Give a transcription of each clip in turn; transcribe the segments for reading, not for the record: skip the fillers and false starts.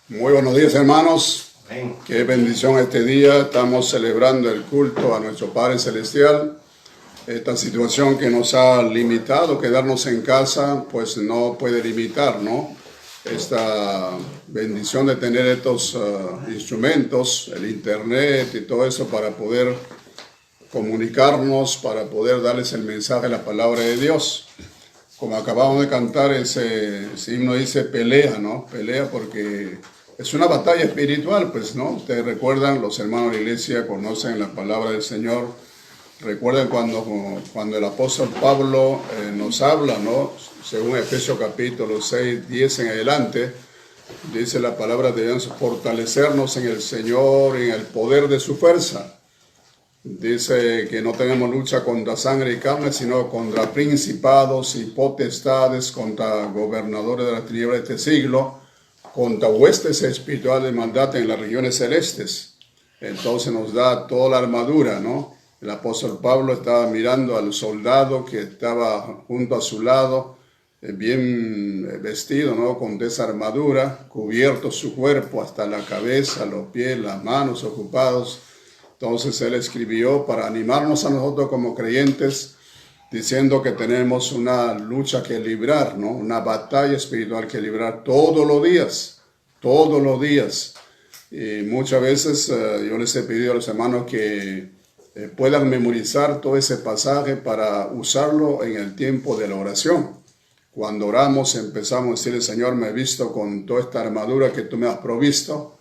Muy buenos días, hermanos. Amén. Qué bendición este día. Estamos celebrando el culto a nuestro Padre Celestial. Esta situación que nos ha limitado, quedarnos en casa, pues no puede limitar, ¿no? Esta bendición de tener estos instrumentos, el internet y todo eso para poder comunicarnos, para poder darles el mensaje de la palabra de Dios. Como acabamos de cantar, ese himno dice pelea, ¿no? Pelea porque es una batalla espiritual, pues, ¿no? Ustedes recuerdan, los hermanos de la iglesia conocen la palabra del Señor. Recuerden cuando el apóstol Pablo nos habla, ¿no? Según Efesios capítulo 6, 10 en adelante, dice la palabra de Dios, fortalecernos en el Señor y en el poder de su fuerza. Dice que no tenemos lucha contra sangre y carne, sino contra principados y potestades, contra gobernadores de la tiniebla de este siglo, contra huestes espirituales de maldad en las regiones celestes. Entonces nos da toda la armadura, ¿no? El apóstol Pablo estaba mirando al soldado que estaba junto a su lado, bien vestido, ¿no? Con esa armadura, cubierto su cuerpo hasta la cabeza, los pies, las manos ocupados. Entonces él escribió para animarnos a nosotros como creyentes, diciendo que tenemos una lucha que librar, ¿no? Una batalla espiritual que librar todos los días, todos los días. Y muchas veces yo les he pedido a los hermanos que puedan memorizar todo ese pasaje para usarlo en el tiempo de la oración. Cuando oramos empezamos a decirle, Señor, me he visto con toda esta armadura que tú me has provisto.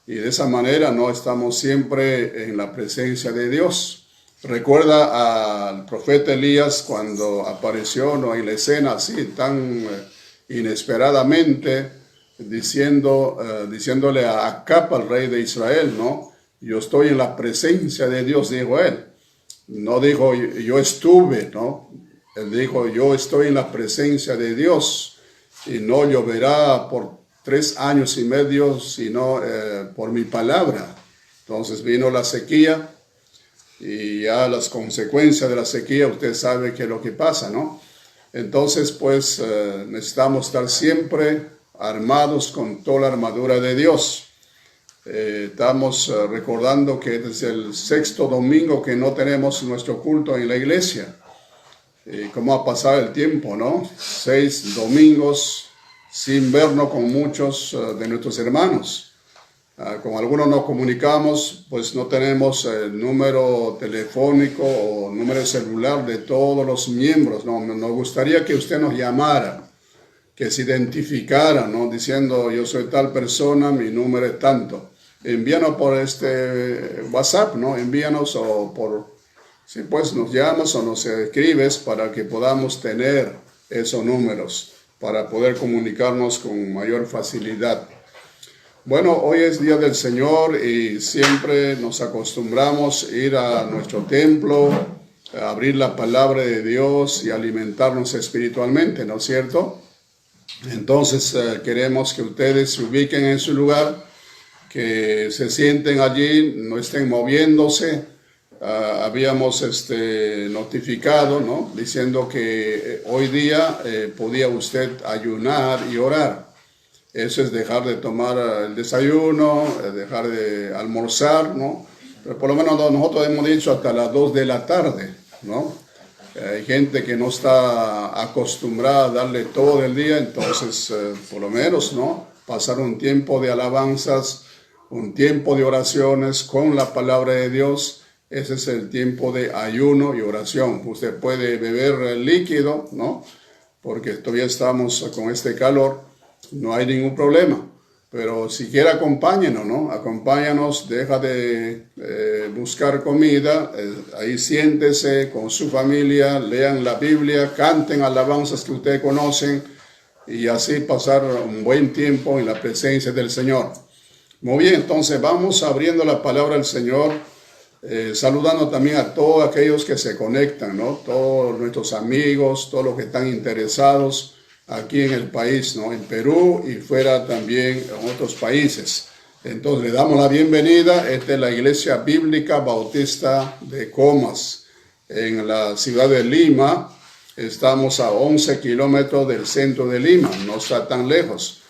Y de esa manera no estamos siempre en la presencia de Dios. Recuerda al profeta Elías cuando apareció, ¿no?, en la escena así tan inesperadamente, diciéndole a Acab, al rey de Israel, ¿no? Yo estoy en la presencia de Dios, dijo él. No dijo yo estuve, ¿no? Él dijo yo estoy en la presencia de Dios y no lloverá por 3 años y medio, sino por mi palabra. Entonces vino la sequía y ya las consecuencias de la sequía, usted sabe qué es lo que pasa, ¿no? Entonces, pues necesitamos estar siempre armados con toda la armadura de Dios. Estamos recordando que es el 6º domingo que no tenemos nuestro culto en la iglesia. ¿Cómo ha pasado el tiempo, no? 6 domingos sin vernos con muchos de nuestros hermanos. Con algunos nos comunicamos, pues no tenemos el número telefónico o número celular de todos los miembros. No, nos gustaría que usted nos llamara, que se identificara, ¿no? Diciendo yo soy tal persona, mi número es tanto. Envíanos por este WhatsApp, ¿no? Envíanos o por, si pues nos llamas o nos escribes para que podamos tener esos números, para poder comunicarnos con mayor facilidad. Bueno, hoy es Día del Señor y siempre nos acostumbramos a ir a nuestro templo, a abrir la palabra de Dios y alimentarnos espiritualmente, ¿no es cierto? Entonces queremos que ustedes se ubiquen en su lugar, que se sienten allí, no estén moviéndose. Habíamos notificado, ¿no?, diciendo que hoy día podía usted ayunar y orar. Eso es dejar de tomar el desayuno, dejar de almorzar, ¿no? Pero por lo menos nosotros hemos dicho hasta las 2 de la tarde, ¿no? Hay gente que no está acostumbrada a darle todo el día, entonces por lo menos, ¿no?, pasar un tiempo de alabanzas, un tiempo de oraciones con la palabra de Dios. Ese es el tiempo de ayuno y oración. Usted puede beber líquido, ¿no?, porque todavía estamos con este calor, no hay ningún problema. Pero si quiere acompáñenos, ¿no? Acompáñanos, deja de buscar comida, ahí siéntese con su familia, lean la Biblia, canten alabanzas que ustedes conocen y así pasar un buen tiempo en la presencia del Señor. Muy bien, entonces vamos abriendo la palabra del Señor. Saludando también a todos aquellos que se conectan, ¿no? Todos nuestros amigos, todos los que están interesados aquí en el país, ¿no? En Perú y fuera también en otros países. Entonces le damos la bienvenida. Esta es la Iglesia Bíblica Bautista de Comas, en la ciudad de Lima. Estamos a 11 kilómetros del centro de Lima, no está tan lejos.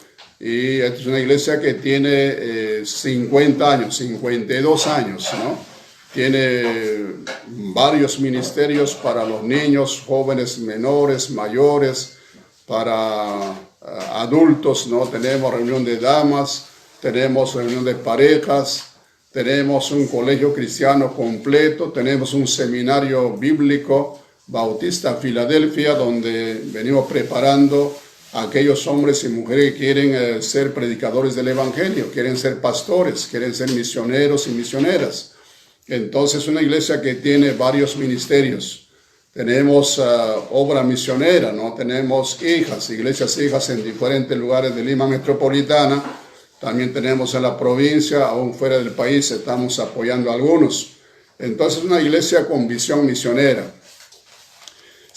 y esta es una iglesia que tiene 50 años, 52 años, ¿no? Tiene varios ministerios para los niños, jóvenes, menores, mayores, para adultos, ¿no? Tenemos reunión de damas, tenemos reunión de parejas, tenemos un colegio cristiano completo, tenemos un seminario bíblico Bautista Filadelfia, donde venimos preparando a aquellos hombres y mujeres que quieren ser predicadores del evangelio, quieren ser pastores, quieren ser misioneros y misioneras. Entonces, una iglesia que tiene varios ministerios. Tenemos obra misionera, ¿no? Tenemos iglesias hijas en diferentes lugares de Lima Metropolitana. También tenemos en la provincia, aún fuera del país, estamos apoyando a algunos. Entonces, una iglesia con visión misionera.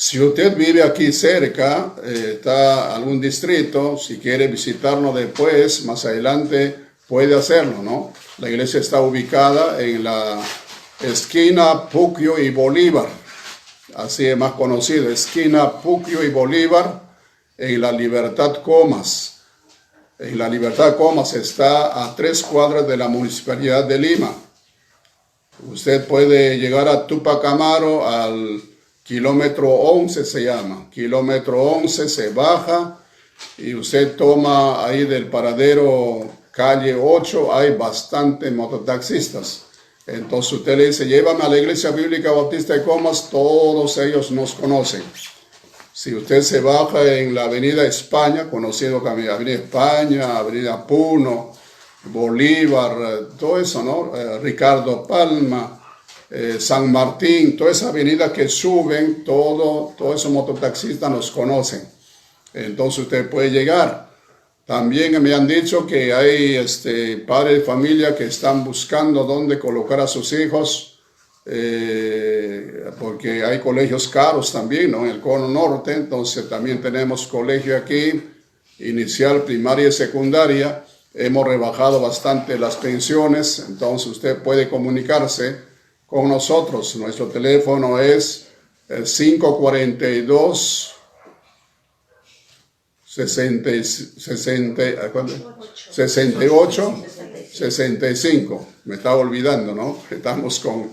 Si usted vive aquí cerca, está algún distrito, si quiere visitarnos después, más adelante, puede hacerlo, ¿no? La iglesia está ubicada en la esquina Puquio y Bolívar, así es más conocido, esquina Puquio y Bolívar, en la Libertad Comas. En la Libertad Comas está a 3 cuadras de la Municipalidad de Lima. Usted puede llegar a Tupac Amaru al kilómetro 11 se llama. Kilómetro 11 se baja y usted toma ahí del paradero calle 8, hay bastantes mototaxistas. Entonces usted le dice, llévame a la Iglesia Bíblica Bautista de Comas, todos ellos nos conocen. Si usted se baja en la Avenida España, conocido como Avenida España, Avenida Puno, Bolívar, todo eso, ¿no? Ricardo Palma, San Martín, toda esa avenida que suben, todos esos mototaxistas nos conocen. Entonces usted puede llegar. También me han dicho que hay padres de familia que están buscando dónde colocar a sus hijos, porque hay colegios caros también, ¿no? En el Cono Norte. Entonces también tenemos colegio aquí, inicial, primaria y secundaria. Hemos rebajado bastante las pensiones, entonces usted puede comunicarse con nosotros. Nuestro teléfono es 542 68 65. Me estaba olvidando, ¿no? Estamos con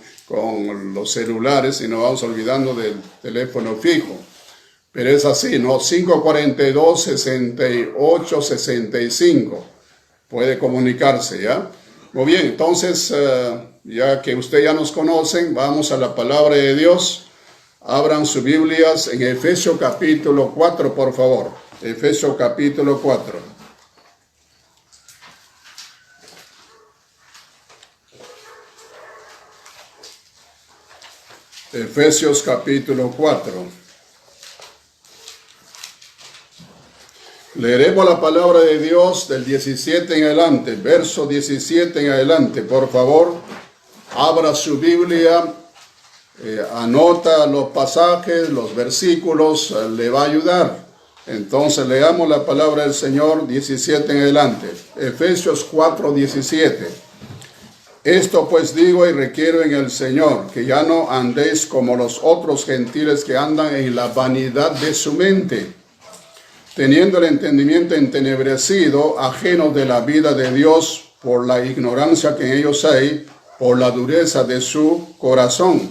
los celulares y nos vamos olvidando del teléfono fijo. Pero es así, ¿no? 542 68 65. Puede comunicarse, ¿ya? Muy bien, entonces, ya que ustedes ya nos conocen, vamos a la palabra de Dios. Abran sus Biblias en Efesios capítulo 4, por favor. Efesios capítulo 4. Efesios capítulo 4. Leeremos la palabra de Dios del 17 en adelante, verso 17 en adelante. Por favor, abra su Biblia, anota los pasajes, los versículos, le va a ayudar. Entonces leamos la palabra del Señor 17 en adelante. Efesios 4, 17. Esto pues digo y requiero en el Señor, que ya no andéis como los otros gentiles que andan en la vanidad de su mente, teniendo el entendimiento entenebrecido, ajenos de la vida de Dios por la ignorancia que en ellos hay, por la dureza de su corazón,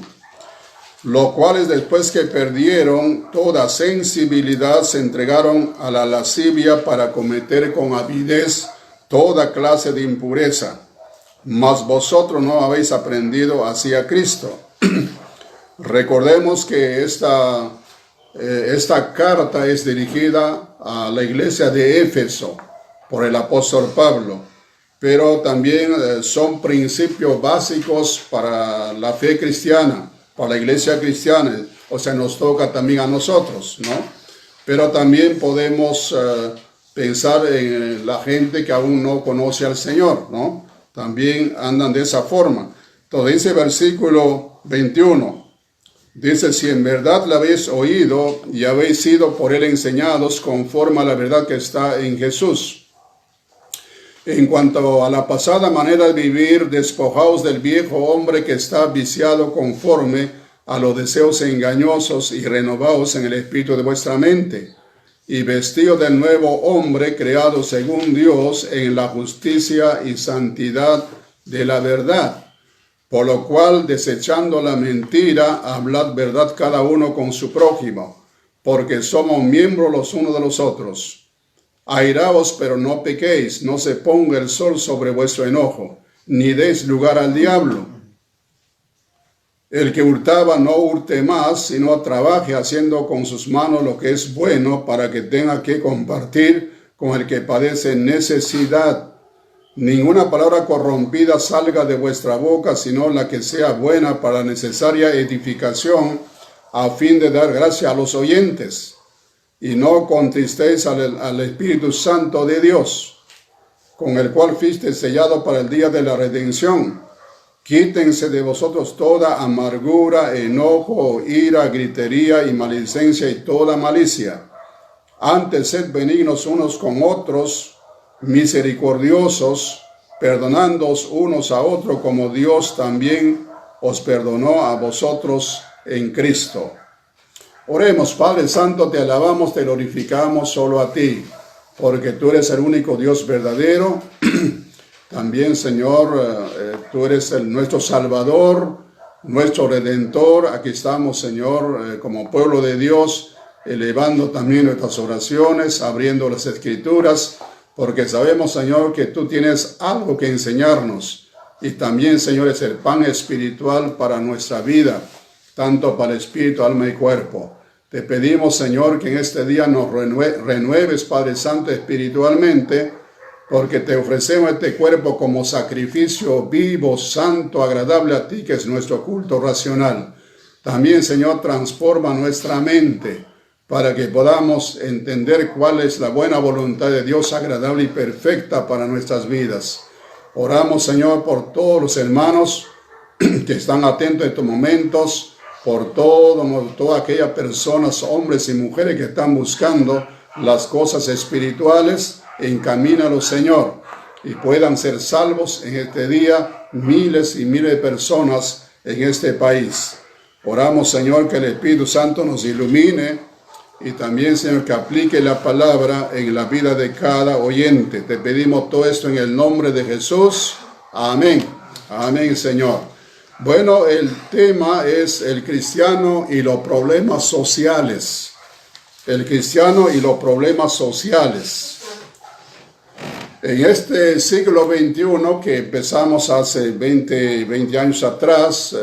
los cuales después que perdieron toda sensibilidad se entregaron a la lascivia para cometer con avidez toda clase de impureza. Mas vosotros no habéis aprendido así a Cristo. Recordemos que esta carta es dirigida a la iglesia de Éfeso por el apóstol Pablo, pero también son principios básicos para la fe cristiana, para la iglesia cristiana, o sea, nos toca también a nosotros, ¿no? Pero también podemos pensar en la gente que aún no conoce al Señor, ¿no? También andan de esa forma. Entonces dice versículo 21. Dice, si en verdad la habéis oído y habéis sido por él enseñados conforme a la verdad que está en Jesús. En cuanto a la pasada manera de vivir, despojaos del viejo hombre que está viciado conforme a los deseos engañosos y renovaos en el espíritu de vuestra mente, y vestido del nuevo hombre creado según Dios en la justicia y santidad de la verdad. Por lo cual, desechando la mentira, hablad verdad cada uno con su prójimo, porque somos miembros los unos de los otros. Airaos, pero no pequéis, no se ponga el sol sobre vuestro enojo, ni deis lugar al diablo. El que hurtaba no hurte más, sino trabaje haciendo con sus manos lo que es bueno, para que tenga que compartir con el que padece necesidad. Ninguna palabra corrompida salga de vuestra boca, sino la que sea buena para la necesaria edificación, a fin de dar gracia a los oyentes. Y no contristéis al Espíritu Santo de Dios, con el cual fuiste sellado para el día de la redención. Quítense de vosotros toda amargura, enojo, ira, gritería y maledicencia y toda malicia. Antes sed benignos unos con otros, misericordiosos, perdonándoos unos a otros como Dios también os perdonó a vosotros en Cristo. Oremos. Padre Santo, te alabamos, te glorificamos solo a ti, porque tú eres el único Dios verdadero. También, Señor, tú eres nuestro Salvador, nuestro Redentor. Aquí estamos, Señor, como pueblo de Dios, elevando también nuestras oraciones, abriendo las Escrituras, porque sabemos, Señor, que tú tienes algo que enseñarnos. Y también, Señor, es el pan espiritual para nuestra vida, tanto para el espíritu, alma y cuerpo. Te pedimos, Señor, que en este día nos renueves, Padre Santo, espiritualmente, porque te ofrecemos este cuerpo como sacrificio vivo, santo, agradable a ti, que es nuestro culto racional. También, Señor, transforma nuestra mente para que podamos entender cuál es la buena voluntad de Dios, agradable y perfecta para nuestras vidas. Oramos, Señor, por todos los hermanos que están atentos en estos momentos, por todas aquellas personas, hombres y mujeres que están buscando las cosas espirituales. Encamínalos, Señor, y puedan ser salvos en este día miles y miles de personas en este país. Oramos, Señor, que el Espíritu Santo nos ilumine y también, Señor, que aplique la palabra en la vida de cada oyente. Te pedimos todo esto en el nombre de Jesús. Amén. Amén, Señor. Bueno, el tema es el cristiano y los problemas sociales. El cristiano y los problemas sociales. En este siglo XXI que empezamos hace 20 años atrás,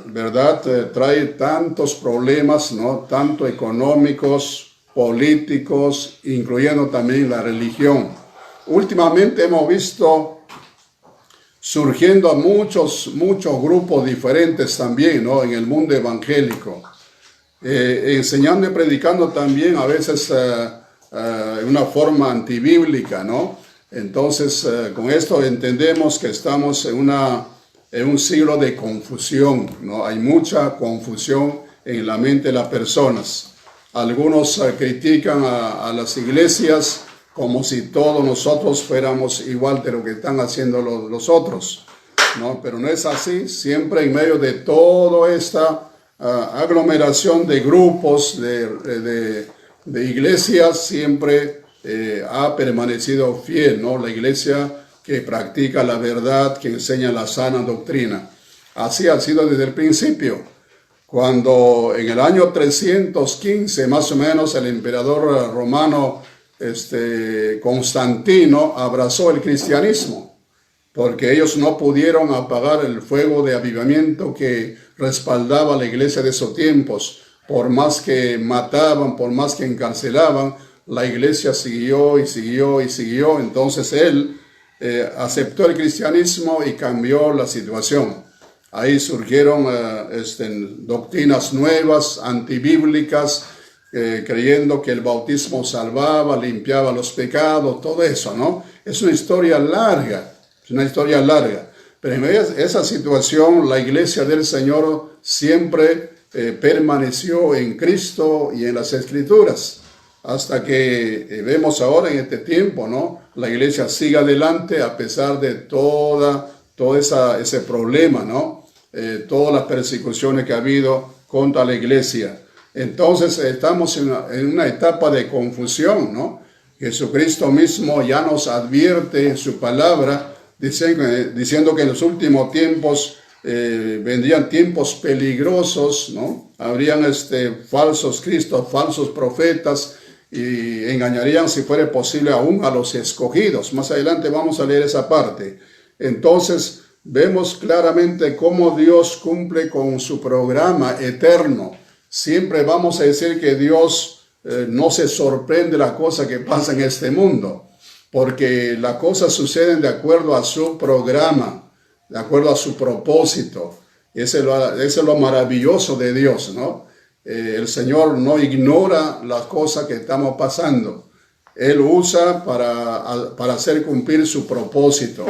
¿verdad? Trae tantos problemas, ¿no? Tanto económicos, políticos, incluyendo también la religión. Últimamente hemos visto surgiendo muchos grupos diferentes también, ¿no? En el mundo evangélico. Enseñando y predicando también a veces de una forma antibíblica, ¿no? Entonces, con esto entendemos que estamos en un siglo de confusión, ¿no? Hay mucha confusión en la mente de las personas. Algunos critican a las iglesias como si todos nosotros fuéramos igual de lo que están haciendo los otros, ¿no? Pero no es así. Siempre en medio de toda esta aglomeración de grupos, de iglesias, siempre ha permanecido fiel, ¿no? La iglesia que practica la verdad, que enseña la sana doctrina. Así ha sido desde el principio. Cuando en el año 315, más o menos, el emperador romano Constantino abrazó el cristianismo, porque ellos no pudieron apagar el fuego de avivamiento que respaldaba la iglesia de esos tiempos. Por más que mataban, por más que encarcelaban, la iglesia siguió y siguió y siguió. Entonces él aceptó el cristianismo y cambió la situación. Ahí surgieron doctrinas nuevas, antibíblicas, creyendo que el bautismo salvaba, limpiaba los pecados, todo eso, ¿no? Es una historia larga, Pero en esa situación, la iglesia del Señor siempre permaneció en Cristo y en las Escrituras. Hasta que vemos ahora en este tiempo, ¿no? La iglesia sigue adelante a pesar de todo ese problema, ¿no? Todas las persecuciones que ha habido contra la iglesia. Entonces estamos en una etapa de confusión, ¿no? Jesucristo mismo ya nos advierte en su palabra, diciendo que en los últimos tiempos vendrían tiempos peligrosos, ¿no? Habrían falsos cristos, falsos profetas, y engañarían, si fuera posible, aún a los escogidos. Más adelante vamos a leer esa parte. Entonces vemos claramente cómo Dios cumple con su programa eterno. Siempre vamos a decir que Dios no se sorprende de la cosa que pasa en este mundo, porque las cosas suceden de acuerdo a su programa, de acuerdo a su propósito. Ese es lo maravilloso de Dios, ¿no? El Señor no ignora las cosas que estamos pasando. Él usa para hacer cumplir su propósito,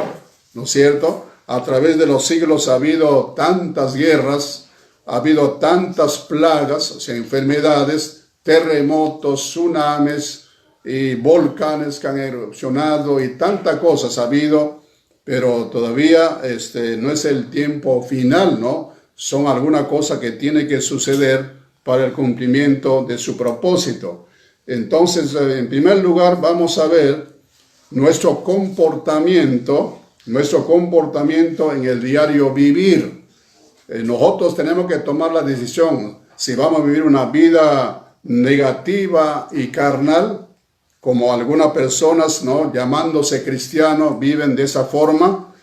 ¿no es cierto? A través de los siglos ha habido tantas guerras, ha habido tantas plagas, o sea, enfermedades, terremotos, tsunamis y volcanes que han erupcionado y tantas cosas ha habido, pero todavía no es el tiempo final, ¿no? Son algunas cosas que tienen que suceder para el cumplimiento de su propósito. Entonces, en primer lugar, vamos a ver nuestro comportamiento en el diario vivir. Nosotros tenemos que tomar la decisión si vamos a vivir una vida negativa y carnal, como algunas personas, ¿no?, llamándose cristianos, viven de esa forma.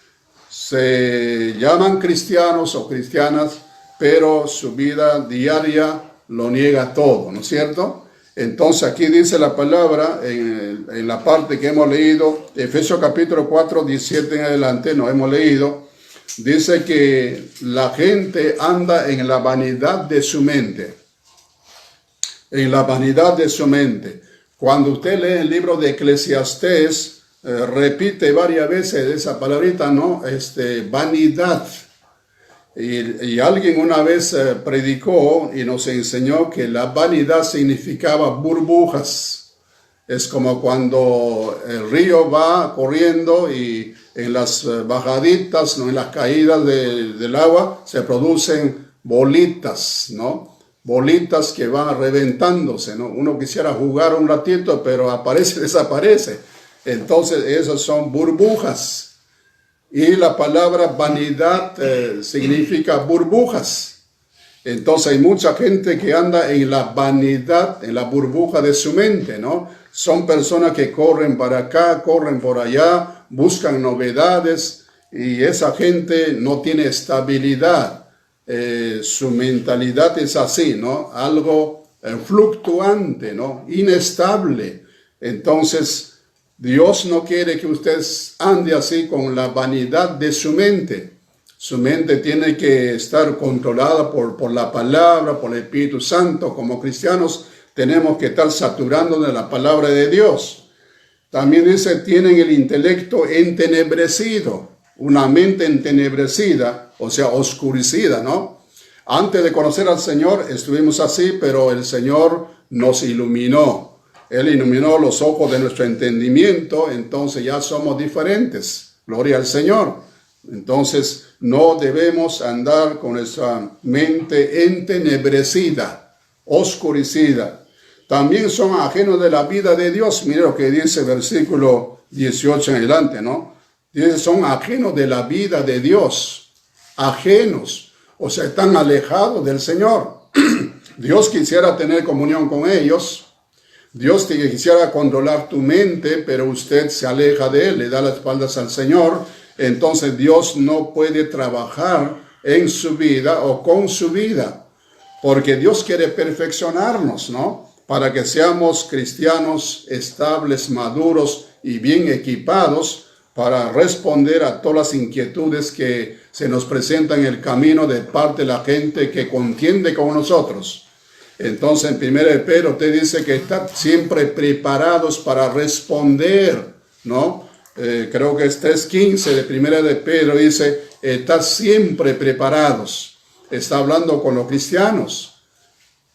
Se llaman cristianos o cristianas, pero su vida diaria lo niega todo, ¿no es cierto? Entonces aquí dice la palabra, en la parte que hemos leído, Efesios capítulo 4, 17 en adelante, nos hemos leído, dice que la gente anda en la vanidad de su mente. En la vanidad de su mente. Cuando usted lee el libro de Eclesiastés, repite varias veces esa palabrita, ¿no? Vanidad. Y alguien una vez predicó y nos enseñó que la vanidad significaba burbujas. Es como cuando el río va corriendo y en las bajaditas, ¿no?, en las caídas del agua se producen bolitas, ¿no? Bolitas que van reventándose, ¿no? Uno quisiera jugar un ratito, pero aparece, desaparece. Entonces esas son burbujas. Y la palabra vanidad significa burbujas. Entonces hay mucha gente que anda en la vanidad, en la burbuja de su mente, ¿no? Son personas que corren para acá, corren por allá, buscan novedades, y esa gente no tiene estabilidad. Su mentalidad es así, ¿no? Algo fluctuante, ¿no? Inestable. Entonces Dios no quiere que usted ande así con la vanidad de su mente. Su mente tiene que estar controlada por la palabra, por el Espíritu Santo. Como cristianos tenemos que estar saturando de la palabra de Dios. También dice, tienen el intelecto entenebrecido, una mente entenebrecida, o sea, oscurecida, ¿no? Antes de conocer al Señor estuvimos así, pero el Señor nos iluminó. Él iluminó los ojos de nuestro entendimiento, entonces ya somos diferentes. Gloria al Señor. Entonces no debemos andar con esa mente entenebrecida, oscurecida. También son ajenos de la vida de Dios. Mire lo que dice versículo 18 en adelante, ¿no? Dice, son ajenos de la vida de Dios. Ajenos. O sea, están alejados del Señor. Dios quisiera tener comunión con ellos. Dios te quisiera controlar tu mente, pero usted se aleja de Él, le da las espaldas al Señor. Entonces Dios no puede trabajar en su vida o con su vida, porque Dios quiere perfeccionarnos, ¿no? Para que seamos cristianos estables, maduros y bien equipados para responder a todas las inquietudes que se nos presentan en el camino de parte de la gente que contiende con nosotros. Entonces en 1 Pedro te dice que están siempre preparados para responder, ¿no? Creo que es 3:15 de 1 Pedro dice, están siempre preparados. Está hablando con los cristianos,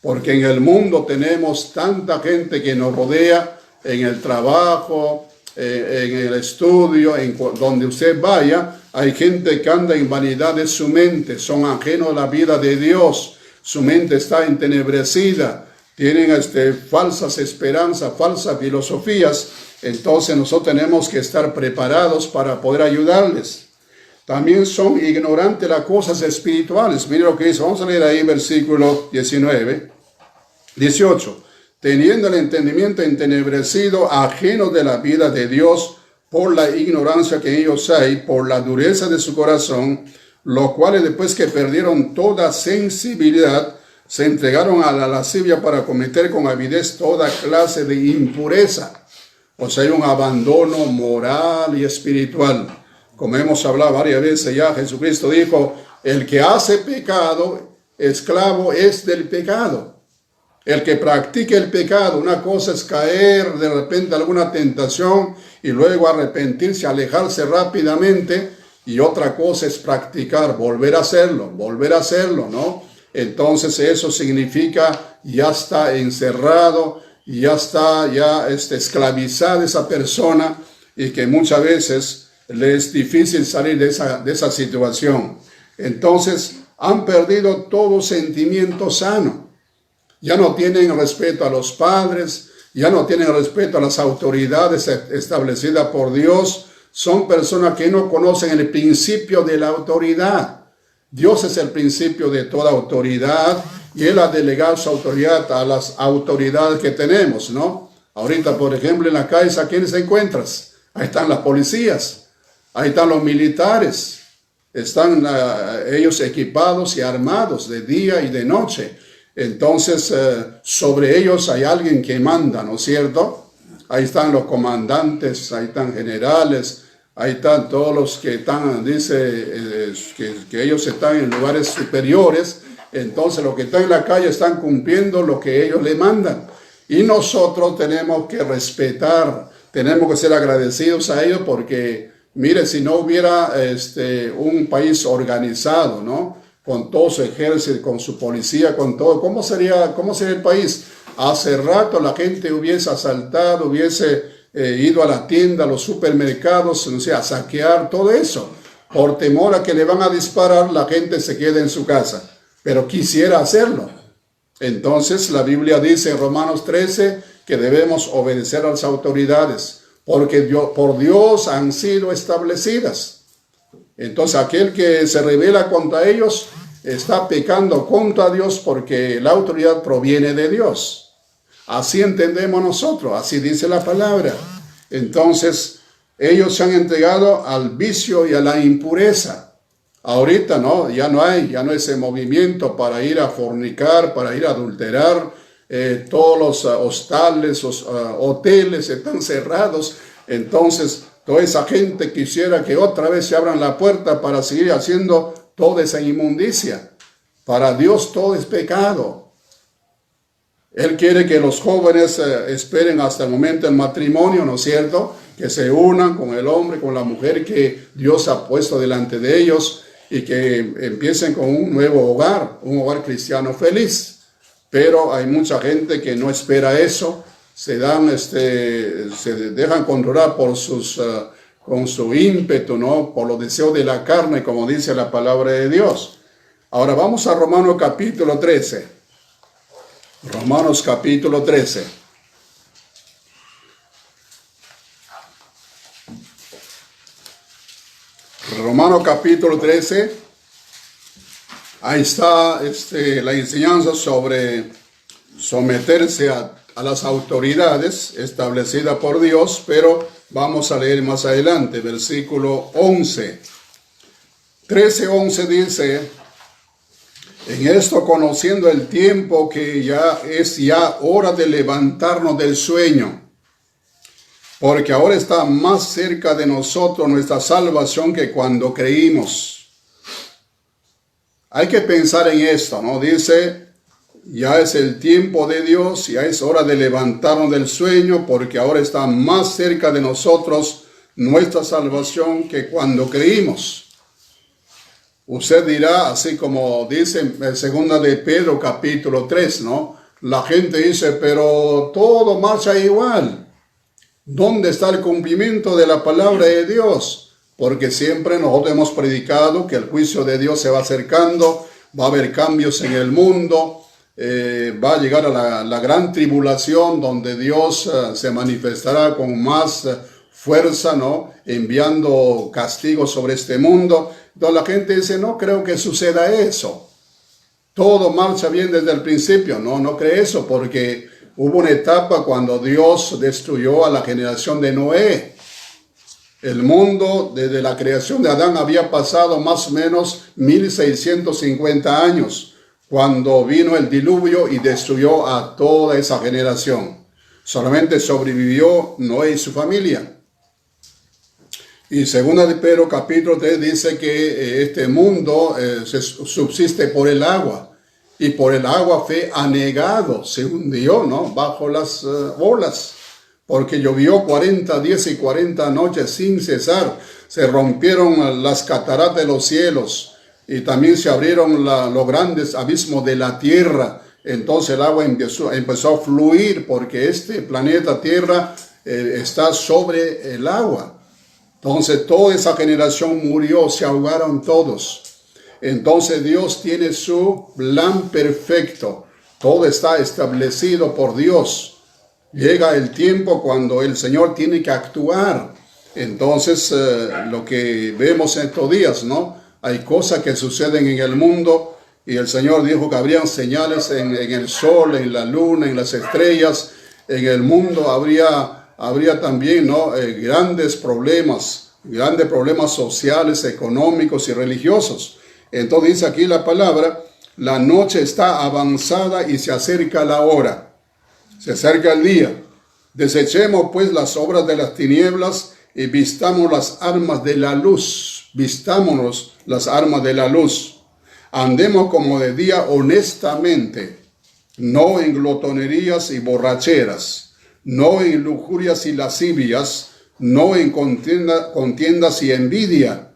porque en el mundo tenemos tanta gente que nos rodea, en el trabajo, en el estudio, donde usted vaya, hay gente que anda en vanidad de su mente, son ajenos a la vida de Dios. su mente está entenebrecida, tienen falsas esperanzas, falsas filosofías. Entonces nosotros tenemos que estar preparados para poder ayudarles. También son ignorantes de las cosas espirituales. Mire lo que dice, vamos a leer ahí versículo 18. Teniendo el entendimiento entenebrecido, ajeno de la vida de Dios, por la ignorancia que ellos hay, por la dureza de su corazón, los cuales después que perdieron toda sensibilidad, se entregaron a la lascivia para cometer con avidez toda clase de impureza. O sea, hay un abandono moral y espiritual. Como hemos hablado varias veces ya, Jesucristo dijo, el que hace pecado, esclavo es del pecado. El que practique el pecado, una cosa es caer de repente a alguna tentación y luego arrepentirse, alejarse rápidamente, y otra cosa es practicar, volver a hacerlo, ¿no? Entonces eso significa ya está encerrado, ya está esclavizada esa persona, y que muchas veces le es difícil salir de esa situación. Entonces han perdido todo sentimiento sano. Ya no tienen respeto a los padres, ya no tienen respeto a las autoridades establecidas por Dios. Son personas que no conocen el principio de la autoridad. Dios es el principio de toda autoridad y Él ha delegado su autoridad a las autoridades que tenemos, ¿no? Ahorita, por ejemplo, en la calle, ¿a quiénes encuentras? Ahí están las policías, ahí están los militares, están ellos equipados y armados de día y de noche. Entonces, sobre ellos hay alguien que manda, ¿no es cierto? Ahí están los comandantes, ahí están generales, ahí están todos los que están, dice que ellos están en lugares superiores. Entonces, los que están en la calle están cumpliendo lo que ellos le mandan. Y nosotros tenemos que respetar, tenemos que ser agradecidos a ellos porque, mire, si no hubiera un país organizado, ¿no? Con todo su ejército, con su policía, con todo, ¿cómo sería el país? Hace rato la gente hubiese asaltado, hubiese ido a la tienda, a los supermercados, o sea, a saquear todo eso. Por temor a que le van a disparar, la gente se queda en su casa, pero quisiera hacerlo. Entonces la Biblia dice en Romanos 13 que debemos obedecer a las autoridades, porque por Dios han sido establecidas. Entonces aquel que se rebela contra ellos está pecando contra Dios porque la autoridad proviene de Dios. Así entendemos nosotros, así dice la palabra. Entonces ellos se han entregado al vicio y a la impureza. Ahorita no, ya no hay ese movimiento para ir a fornicar, para ir a adulterar. Todos los hostales, los hoteles están cerrados. Entonces toda esa gente quisiera que otra vez se abran la puerta para seguir haciendo toda esa inmundicia. Para Dios todo es pecado. Él quiere que los jóvenes esperen hasta el momento del matrimonio, ¿no es cierto? Que se unan con el hombre, con la mujer que Dios ha puesto delante de ellos y que empiecen con un nuevo hogar, un hogar cristiano feliz. Pero hay mucha gente que no espera eso. Se dejan controlar por con su ímpetu, ¿no? Por los deseos de la carne, como dice la palabra de Dios. Ahora vamos a Romanos capítulo 13. Romanos capítulo 13. Romanos capítulo 13. Ahí está la enseñanza sobre someterse a las autoridades establecidas por Dios, pero vamos a leer más adelante, versículo 11. 13:11 dice, en esto conociendo el tiempo que ya es hora de levantarnos del sueño, porque ahora está más cerca de nosotros nuestra salvación que cuando creímos. Hay que pensar en esto, ¿no? Dice, ya es el tiempo de Dios, ya es hora de levantarnos del sueño, porque ahora está más cerca de nosotros nuestra salvación que cuando creímos. Usted dirá, así como dice en 2 de Pedro capítulo 3, ¿no? La gente dice, pero todo marcha igual. ¿Dónde está el cumplimiento de la palabra de Dios? Porque siempre nosotros hemos predicado que el juicio de Dios se va acercando. va a haber cambios en el mundo, va a llegar a la gran tribulación donde Dios se manifestará con más fuerza, ¿no? Enviando castigos sobre este mundo. Entonces la gente dice, no creo que suceda eso. Todo marcha bien desde el principio. No cree eso, porque hubo una etapa cuando Dios destruyó a la generación de Noé. El mundo desde la creación de Adán había pasado más o menos 1650 años cuando vino el diluvio y destruyó a toda esa generación. Solamente sobrevivió Noé y su familia. Y segunda de Pedro capítulo 3 dice que este mundo se subsiste por el agua. Y por el agua fue anegado, se hundió, ¿no? Bajo las olas. Porque llovió 40 días y 40 noches sin cesar. Se rompieron las cataratas de los cielos. Y también se abrieron los grandes abismos de la tierra. Entonces el agua empezó a fluir porque este planeta Tierra está sobre el agua. Entonces toda esa generación murió, se ahogaron todos. Entonces Dios tiene su plan perfecto. Todo está establecido por Dios. Llega el tiempo cuando el Señor tiene que actuar. Entonces lo que vemos en estos días, ¿no? Hay cosas que suceden en el mundo y el Señor dijo que habrían señales en el sol, en la luna, en las estrellas. En el mundo habría también, ¿no? grandes problemas sociales, económicos y religiosos. Entonces dice aquí la palabra, la noche está avanzada y se acerca la hora, se acerca el día. Desechemos pues las obras de las tinieblas y vistamos las armas de la luz. Vistámonos las armas de la luz. Andemos como de día honestamente, no en glotonerías y borracheras, no en lujurias y lascivias, no en contiendas y envidia.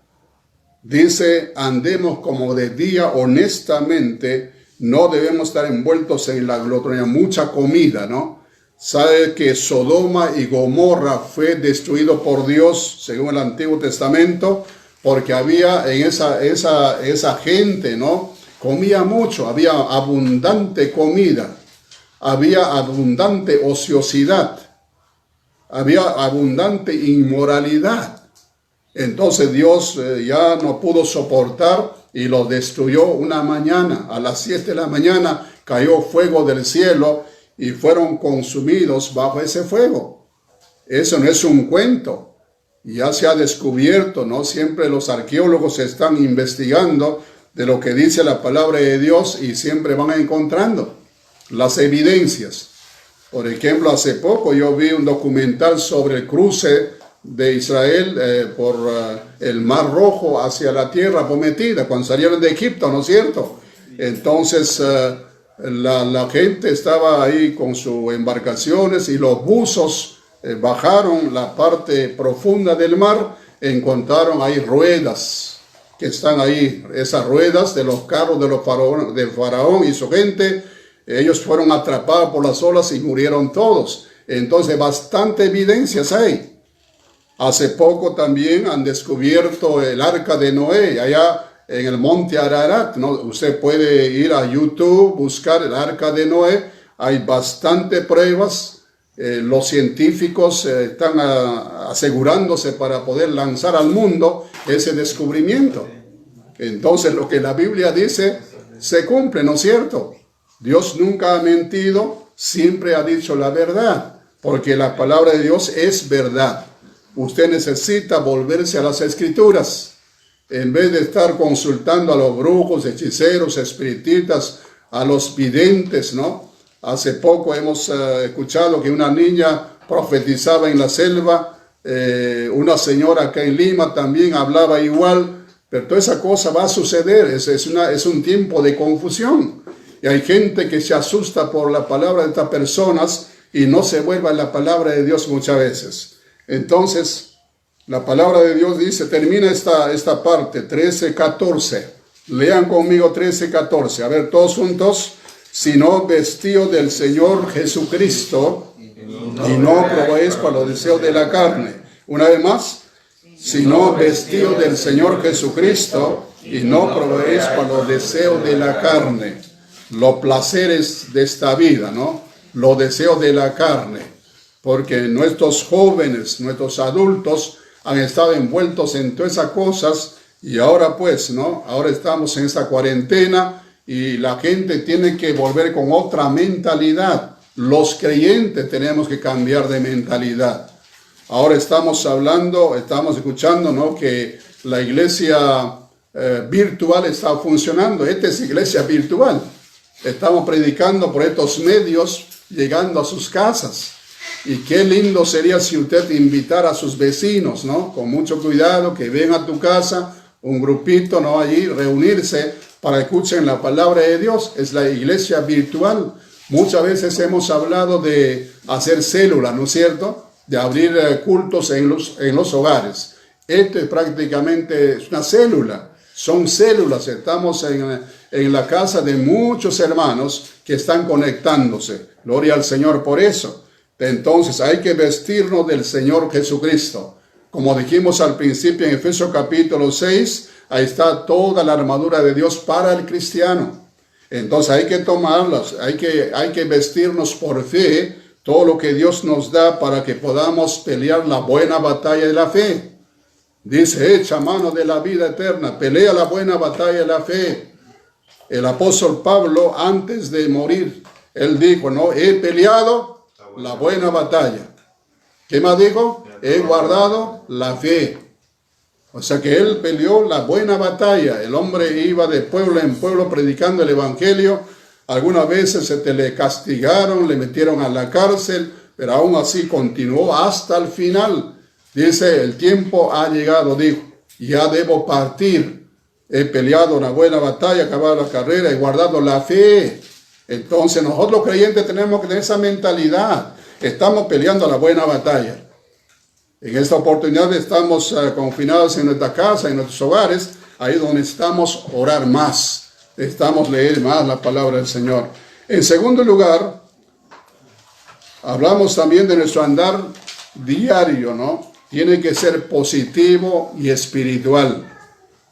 Dice, andemos como de día honestamente, no debemos estar envueltos en la glotonería, mucha comida, ¿no? Sabe que Sodoma y Gomorra fue destruido por Dios, según el Antiguo Testamento, porque había en esa gente, ¿no? Comía mucho, había abundante comida, había abundante ociosidad, había abundante inmoralidad. Entonces Dios ya no pudo soportar y lo destruyó una mañana. A las 7 de la mañana cayó fuego del cielo y fueron consumidos bajo ese fuego. Eso no es un cuento. Ya se ha descubierto, ¿no? Siempre los arqueólogos están investigando de lo que dice la palabra de Dios y siempre van encontrando las evidencias. Por ejemplo, hace poco yo vi un documental sobre el cruce de Israel por el Mar Rojo hacia la tierra prometida, cuando salieron de Egipto, ¿no es cierto? Entonces la gente estaba ahí con sus embarcaciones y los buzos bajaron la parte profunda del mar, encontraron ahí ruedas que están ahí, esas ruedas de los carros de Faraón y su gente. Ellos fueron atrapados por las olas y murieron todos. Entonces bastante evidencias hay. Hace poco también han descubierto el arca de Noé, allá en el monte Ararat, ¿no? Usted puede ir a YouTube, buscar el arca de Noé, hay bastante pruebas, los científicos están asegurándose para poder lanzar al mundo ese descubrimiento. Entonces lo que la Biblia dice se cumple, ¿no es cierto? Dios nunca ha mentido, siempre ha dicho la verdad, porque la palabra de Dios es verdad. Usted necesita volverse a las Escrituras. En vez de estar consultando a los brujos, hechiceros, espiritistas, a los videntes, ¿no? Hace poco hemos escuchado que una niña profetizaba en la selva, una señora acá en Lima también hablaba igual, pero toda esa cosa va a suceder, es un tiempo de confusión. Y hay gente que se asusta por la palabra de estas personas y no se vuelve a la palabra de Dios muchas veces. Entonces, la palabra de Dios dice, termina esta parte, 13:14. Lean conmigo 13:14. A ver, todos juntos. Sino vestido del Señor Jesucristo, y no probéis para los deseos de la carne. Una vez más. Sino vestido del Señor Jesucristo, y no proveéis para los deseos de la carne, los placeres de esta vida, ¿no? Los deseos de la carne, porque nuestros jóvenes, nuestros adultos han estado envueltos en todas esas cosas y ahora pues, ¿no? Ahora estamos en esta cuarentena y la gente tiene que volver con otra mentalidad. Los creyentes tenemos que cambiar de mentalidad. Ahora estamos hablando, estamos escuchando, ¿no? Que la iglesia virtual está funcionando. Esta es iglesia virtual. Estamos predicando por estos medios, llegando a sus casas. Y qué lindo sería si usted invitara a sus vecinos, ¿no? Con mucho cuidado, que vengan a tu casa, un grupito, ¿no? Allí, reunirse para que escuchen la palabra de Dios. Es la iglesia virtual. Muchas veces hemos hablado de hacer células, ¿no es cierto? De abrir cultos en los hogares. Esto es prácticamente una célula. Son células. Estamos en la casa de muchos hermanos que están conectándose. Gloria al Señor por eso. Entonces hay que vestirnos del Señor Jesucristo. Como dijimos al principio en Efesios capítulo 6, ahí está toda la armadura de Dios para el cristiano. Entonces hay que tomarlas, hay que vestirnos por fe, todo lo que Dios nos da para que podamos pelear la buena batalla de la fe. Dice, echa mano de la vida eterna, pelea la buena batalla de la fe. El apóstol Pablo, antes de morir, él dijo, no, he peleado la buena batalla. ¿Qué más dijo? He guardado la fe. O sea que él peleó la buena batalla. El hombre iba de pueblo en pueblo predicando el evangelio. Algunas veces se le castigaron, le metieron a la cárcel, pero aún así continuó hasta el final. Dice, el tiempo ha llegado, dijo, ya debo partir. He peleado una buena batalla, acabado la carrera, he guardado la fe. Entonces nosotros los creyentes tenemos que tener esa mentalidad. Estamos peleando la buena batalla. En esta oportunidad estamos confinados en nuestra casa, en nuestros hogares, ahí donde necesitamos orar más. Necesitamos leer más la palabra del Señor. En segundo lugar, hablamos también de nuestro andar diario, ¿no? Tiene que ser positivo y espiritual.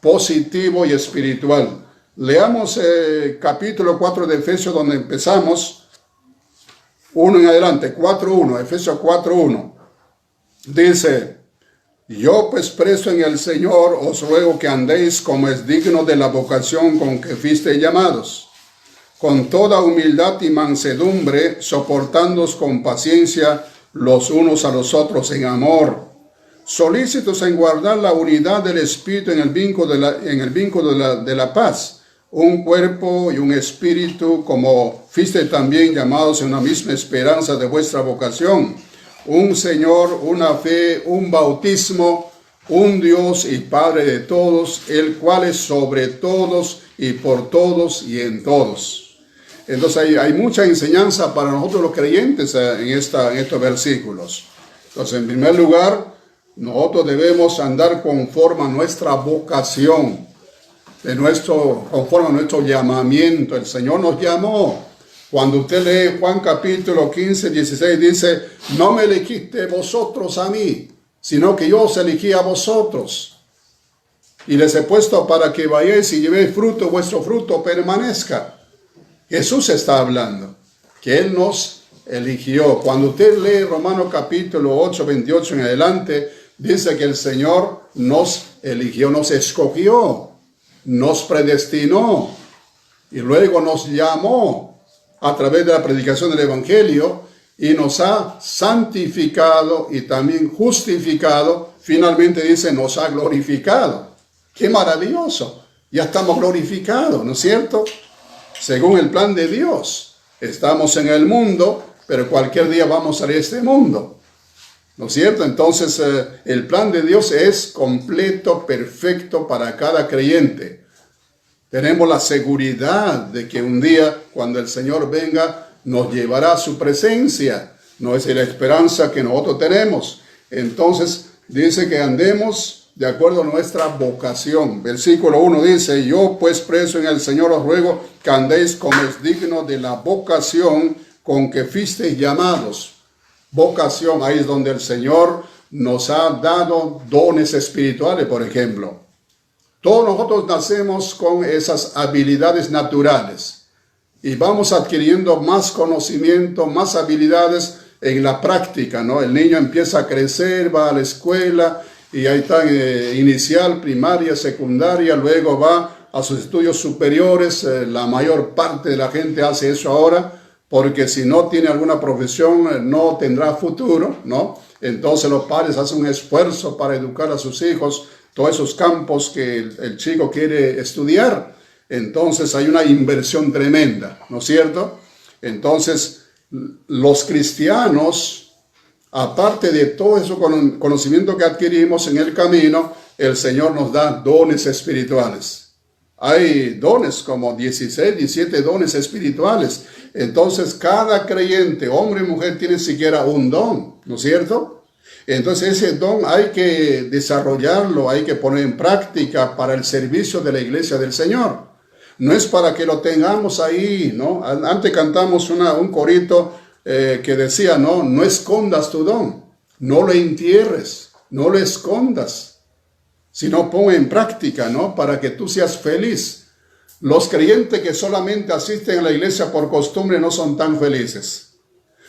Positivo y espiritual. Leamos capítulo 4 de Efesios, donde empezamos. 1 en adelante, 4.1, Efesios 4.1. Dice, yo pues preso en el Señor os ruego que andéis como es digno de la vocación con que fuisteis llamados, con toda humildad y mansedumbre, soportándoos con paciencia los unos a los otros en amor, solícitos en guardar la unidad del Espíritu en el vínculo de la paz, un cuerpo y un espíritu, como fuisteis también llamados en una misma esperanza de vuestra vocación, un Señor, una fe, un bautismo, un Dios y Padre de todos, el cual es sobre todos y por todos y en todos. Entonces hay mucha enseñanza para nosotros los creyentes en estos versículos. Entonces, en primer lugar, nosotros debemos andar conforme a nuestra vocación, conforme a nuestro llamamiento. El Señor nos llamó. Cuando usted lee Juan capítulo 15, 16, dice, no me elegiste vosotros a mí, sino que yo os elegí a vosotros. Y les he puesto para que vayáis y llevéis fruto, vuestro fruto permanezca. Jesús está hablando, que Él nos eligió. Cuando usted lee Romanos capítulo 8, 28 en adelante, dice que el Señor nos eligió, nos escogió, nos predestinó y luego nos llamó a través de la predicación del Evangelio y nos ha santificado y también justificado. Finalmente dice, nos ha glorificado. ¡Qué maravilloso! Ya estamos glorificados, ¿no es cierto? Según el plan de Dios. Estamos en el mundo, pero cualquier día vamos a salir de este mundo. ¿No es cierto? Entonces, el plan de Dios es completo, perfecto para cada creyente. Tenemos la seguridad de que un día, cuando el Señor venga, nos llevará a su presencia. No es la esperanza que nosotros tenemos. Entonces, dice que andemos de acuerdo a nuestra vocación. Versículo 1 dice, yo pues preso en el Señor os ruego que andéis como es digno de la vocación con que fuisteis llamados. Vocación, ahí es donde el Señor nos ha dado dones espirituales, por ejemplo. Todos nosotros nacemos con esas habilidades naturales y vamos adquiriendo más conocimiento, más habilidades en la práctica, ¿no? El niño empieza a crecer, va a la escuela y ahí está inicial, primaria, secundaria, luego va a sus estudios superiores. La mayor parte de la gente hace eso ahora porque si no tiene alguna profesión no tendrá futuro, ¿no? Entonces los padres hacen un esfuerzo para educar a sus hijos todos esos campos que el chico quiere estudiar. Entonces hay una inversión tremenda, ¿no es cierto? Entonces los cristianos, aparte de todo ese conocimiento que adquirimos en el camino, el Señor nos da dones espirituales. Hay dones como 16, 17 dones espirituales. Entonces cada creyente, hombre y mujer, tiene siquiera un don, ¿no es cierto? Entonces ese don hay que desarrollarlo, hay que poner en práctica para el servicio de la iglesia del Señor. No es para que lo tengamos ahí, ¿no? Antes cantamos un corito que decía, no escondas tu don, no lo entierres, no lo escondas, sino pon en práctica, ¿no? Para que tú seas feliz. Los creyentes que solamente asisten a la iglesia por costumbre no son tan felices.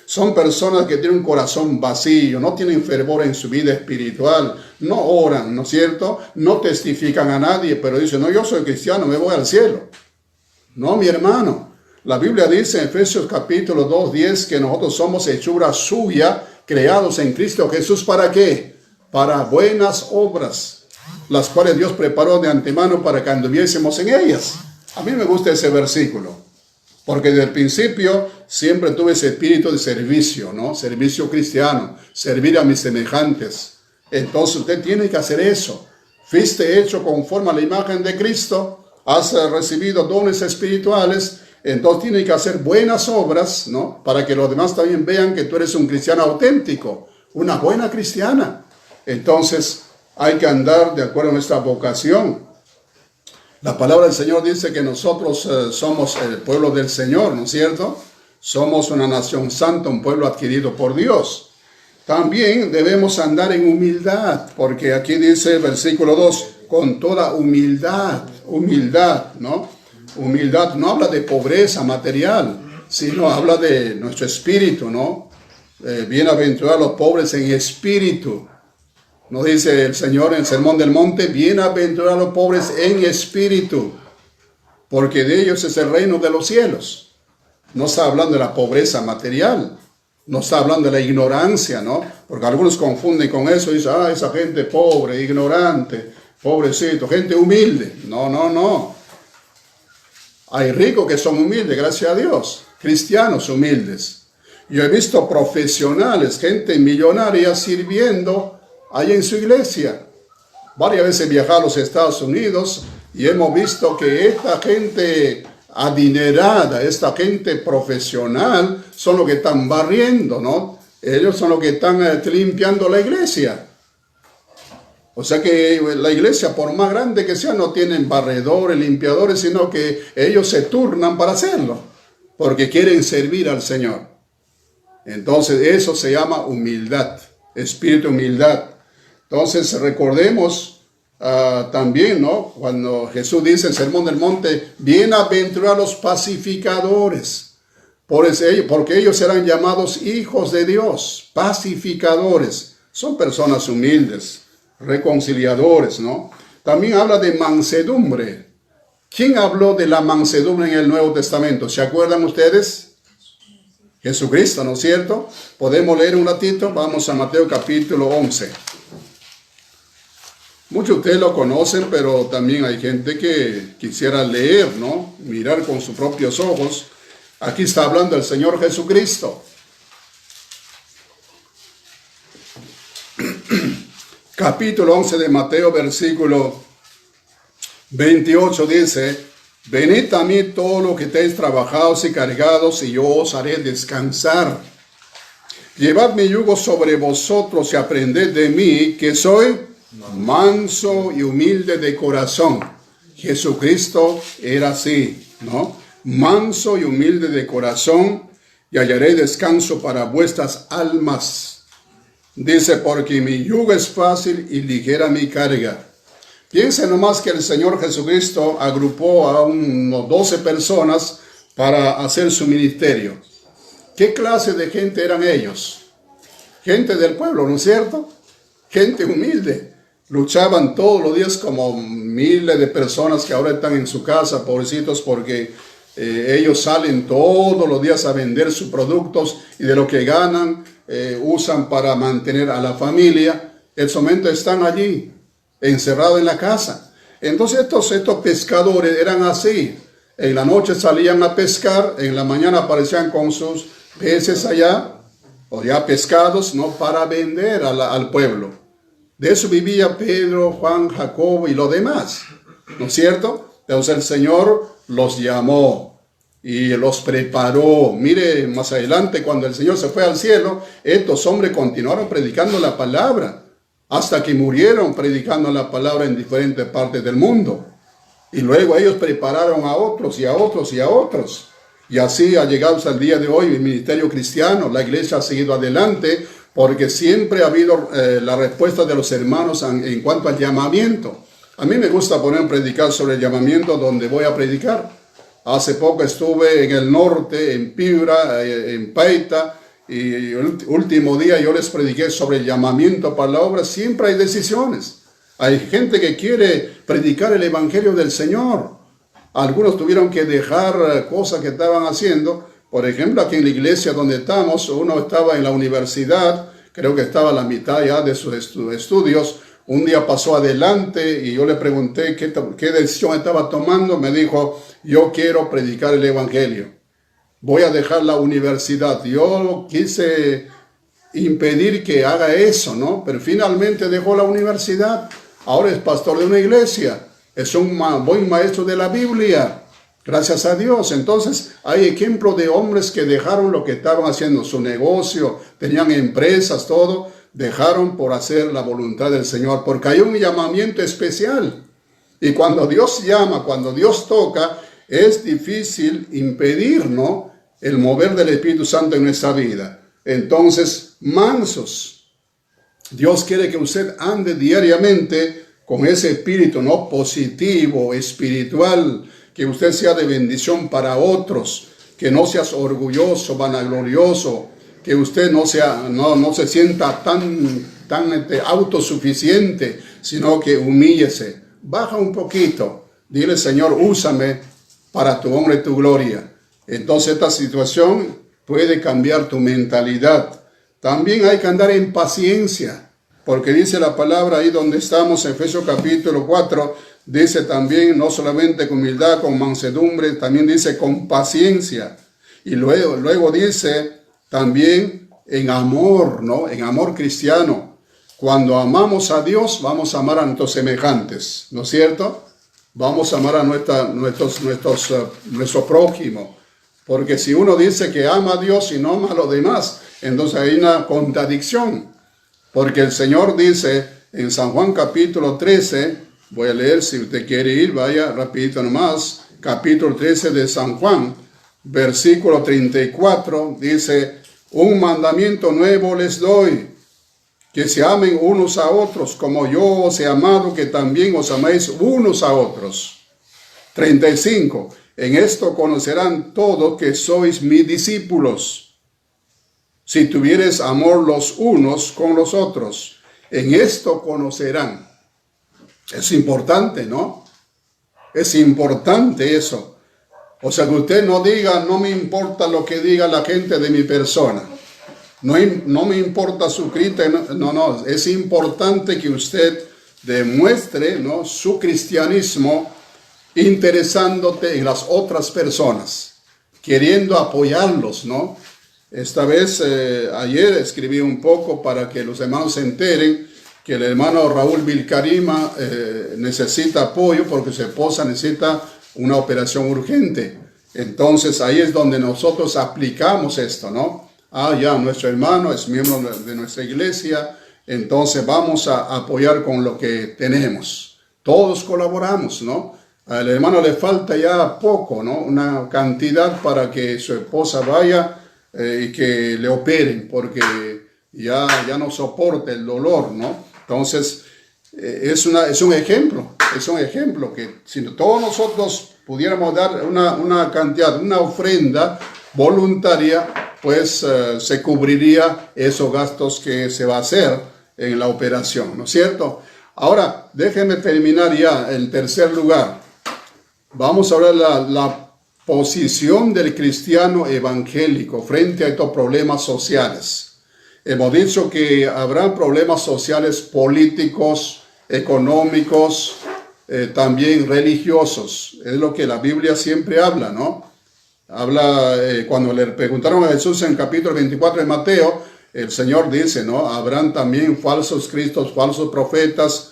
Son personas que tienen un corazón vacío, no tienen fervor en su vida espiritual, no oran, ¿no es cierto? No testifican a nadie, pero dicen, no, yo soy cristiano, me voy al cielo. No, mi hermano. La Biblia dice en Efesios capítulo 2:10 que nosotros somos hechura suya, creados en Cristo Jesús. ¿Para qué? Para buenas obras, las cuales Dios preparó de antemano para que anduviésemos en ellas. A mí me gusta ese versículo. Porque desde el principio siempre tuve ese espíritu de servicio, ¿no? Servicio cristiano, servir a mis semejantes. Entonces usted tiene que hacer eso. Fuiste hecho conforme a la imagen de Cristo, has recibido dones espirituales, entonces tiene que hacer buenas obras, ¿no? Para que los demás también vean que tú eres un cristiano auténtico, una buena cristiana. Entonces hay que andar de acuerdo a nuestra vocación. La palabra del Señor dice que nosotros somos el pueblo del Señor, ¿no es cierto? Somos una nación santa, un pueblo adquirido por Dios. También debemos andar en humildad, porque aquí dice el versículo 2, con toda humildad, ¿no? Humildad no habla de pobreza material, sino habla de nuestro espíritu, ¿no? Bienaventurados los pobres en espíritu. Nos dice el Señor en el Sermón del Monte, bienaventurados los pobres en espíritu, porque de ellos es el reino de los cielos. No está hablando de la pobreza material, no está hablando de la ignorancia, ¿no? Porque algunos confunden con eso y dicen, esa gente pobre, ignorante, pobrecito, gente humilde. No. Hay ricos que son humildes, gracias a Dios, cristianos humildes. Yo he visto profesionales, gente millonaria sirviendo ahí en su iglesia. Varias veces he viajado a los Estados Unidos y hemos visto que esta gente adinerada, esta gente profesional, son los que están barriendo, ¿no? Ellos son los que están limpiando la iglesia. O sea que la iglesia, por más grande que sea, no tienen barredores, limpiadores, sino que ellos se turnan para hacerlo, porque quieren servir al Señor. Entonces eso se llama humildad, espíritu de humildad. Entonces recordemos también, ¿no? Cuando Jesús dice en el Sermón del Monte, bienaventurados los pacificadores, porque ellos serán llamados hijos de Dios. Pacificadores, son personas humildes, reconciliadores, ¿no? También habla de mansedumbre. ¿Quién habló de la mansedumbre en el Nuevo Testamento? ¿Se acuerdan ustedes? Jesucristo, ¿no es cierto? Podemos leer un ratito, vamos a Mateo capítulo 11. Muchos de ustedes lo conocen, pero también hay gente que quisiera leer, ¿no? Mirar con sus propios ojos. Aquí está hablando el Señor Jesucristo. Capítulo 11 de Mateo, versículo 28 dice, venid a mí todos los que estéis trabajados y cargados, y yo os haré descansar. Llevad mi yugo sobre vosotros y aprended de mí, que soy manso y humilde de corazón. Jesucristo era así, ¿no? Manso y humilde de corazón, y hallaré descanso para vuestras almas. Dice, porque mi yugo es fácil y ligera mi carga. Piensen nomás que el Señor Jesucristo agrupó a unos 12 personas para hacer su ministerio. ¿Qué clase de gente eran ellos? Gente del pueblo, ¿no es cierto? Gente humilde. Luchaban todos los días como miles de personas que ahora están en su casa, pobrecitos, porque ellos salen todos los días a vender sus productos y de lo que ganan usan para mantener a la familia. En ese momento están allí, encerrados en la casa. Entonces estos pescadores eran así. En la noche salían a pescar, en la mañana aparecían con sus peces allá, o ya pescados, ¿no? Para vender al pueblo. De eso vivía Pedro, Juan, Jacobo y los demás, ¿no es cierto? Entonces el Señor los llamó y los preparó. Mire, más adelante, cuando el Señor se fue al cielo, estos hombres continuaron predicando la palabra, hasta que murieron predicando la palabra en diferentes partes del mundo. Y luego ellos prepararon a otros y a otros y a otros. Y así ha llegado hasta el día de hoy el ministerio cristiano. La iglesia ha seguido adelante porque siempre ha habido la respuesta de los hermanos en cuanto al llamamiento. A mí me gusta poner a predicar sobre el llamamiento donde voy a predicar. Hace poco estuve en el norte, en Piura, en Paita, y el último día yo les prediqué sobre el llamamiento para la obra. Siempre hay decisiones. Hay gente que quiere predicar el evangelio del Señor. Algunos tuvieron que dejar cosas que estaban haciendo. Por ejemplo, aquí en la iglesia donde estamos, uno estaba en la universidad, creo que estaba a la mitad ya de sus estudios. Un día pasó adelante y yo le pregunté qué decisión estaba tomando. Me dijo, yo quiero predicar el evangelio. Voy a dejar la universidad. Yo quise impedir que haga eso, ¿no? Pero finalmente dejó la universidad. Ahora es pastor de una iglesia. Es un buen maestro de la Biblia. Gracias a Dios. Entonces hay ejemplos de hombres que dejaron lo que estaban haciendo, su negocio, tenían empresas, todo. Dejaron por hacer la voluntad del Señor, porque hay un llamamiento especial. Y cuando Dios llama, cuando Dios toca, es difícil impedir, ¿no?, el mover del Espíritu Santo en nuestra vida. Entonces, mansos. Dios quiere que usted ande diariamente con ese espíritu, ¿no?, positivo, espiritual, que usted sea de bendición para otros, que no seas orgulloso, vanaglorioso, que usted no se sienta tan autosuficiente, sino que humíllese. Baja un poquito. Dile, Señor, úsame para tu honra y tu gloria. Entonces esta situación puede cambiar tu mentalidad. También hay que andar en paciencia, porque dice la palabra ahí donde estamos, en Efesios capítulo 4, dice también, no solamente con humildad, con mansedumbre, también dice con paciencia. Y luego dice también en amor, ¿no? En amor cristiano. Cuando amamos a Dios, vamos a amar a nuestros semejantes, ¿no es cierto? Vamos a amar a nuestro prójimo. Porque si uno dice que ama a Dios y no ama a los demás, entonces hay una contradicción. Porque el Señor dice en San Juan capítulo 13, voy a leer, si usted quiere ir, vaya rapidito nomás, capítulo 13 de San Juan, versículo 34, dice, un mandamiento nuevo les doy, que se amen unos a otros, como yo os he amado, que también os améis unos a otros. 35, en esto conocerán todos que sois mis discípulos, si tuviereis amor los unos con los otros. En esto conocerán. Es importante, ¿no? Es importante eso. O sea, que usted no diga, no me importa lo que diga la gente de mi persona. No me importa su crítica. No. Es importante que usted demuestre, ¿no?, su cristianismo interesándote en las otras personas, queriendo apoyarlos, ¿no? Esta vez, ayer escribí un poco para que los hermanos se enteren que el hermano Raúl Vilcarima necesita apoyo porque su esposa necesita una operación urgente. Entonces ahí es donde nosotros aplicamos esto, ¿no? Ya nuestro hermano es miembro de nuestra iglesia, entonces vamos a apoyar con lo que tenemos. Todos colaboramos, ¿no? Al hermano le falta ya poco, ¿no? Una cantidad para que su esposa vaya y que le operen, porque ya no soporta el dolor, ¿no? Entonces, es un ejemplo. es un ejemplo que si todos nosotros pudiéramos dar una cantidad, una ofrenda voluntaria, pues se cubriría esos gastos que se va a hacer en la operación, ¿no es cierto? Ahora, déjenme terminar ya en tercer lugar. Vamos a ver la posición del cristiano evangélico frente a estos problemas sociales. Hemos dicho que habrá problemas sociales políticos, económicos, también religiosos. Es lo que la Biblia siempre habla, ¿no? Habla, cuando le preguntaron a Jesús en el capítulo 24 de Mateo, el Señor dice, ¿no? Habrán también falsos cristos, falsos profetas,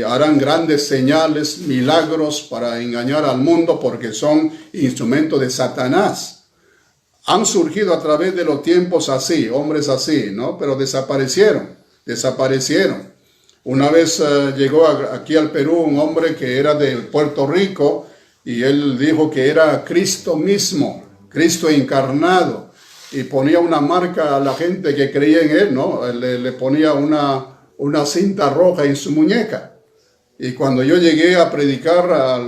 harán grandes señales, milagros para engañar al mundo porque son instrumentos de Satanás. Han surgido a través de los tiempos así, hombres así, ¿no? Pero desaparecieron. Una vez llegó aquí al Perú un hombre que era de Puerto Rico y él dijo que era Cristo mismo, Cristo encarnado, y ponía una marca a la gente que creía en él, ¿no? Le ponía una cinta roja en su muñeca. Y cuando yo llegué a predicar a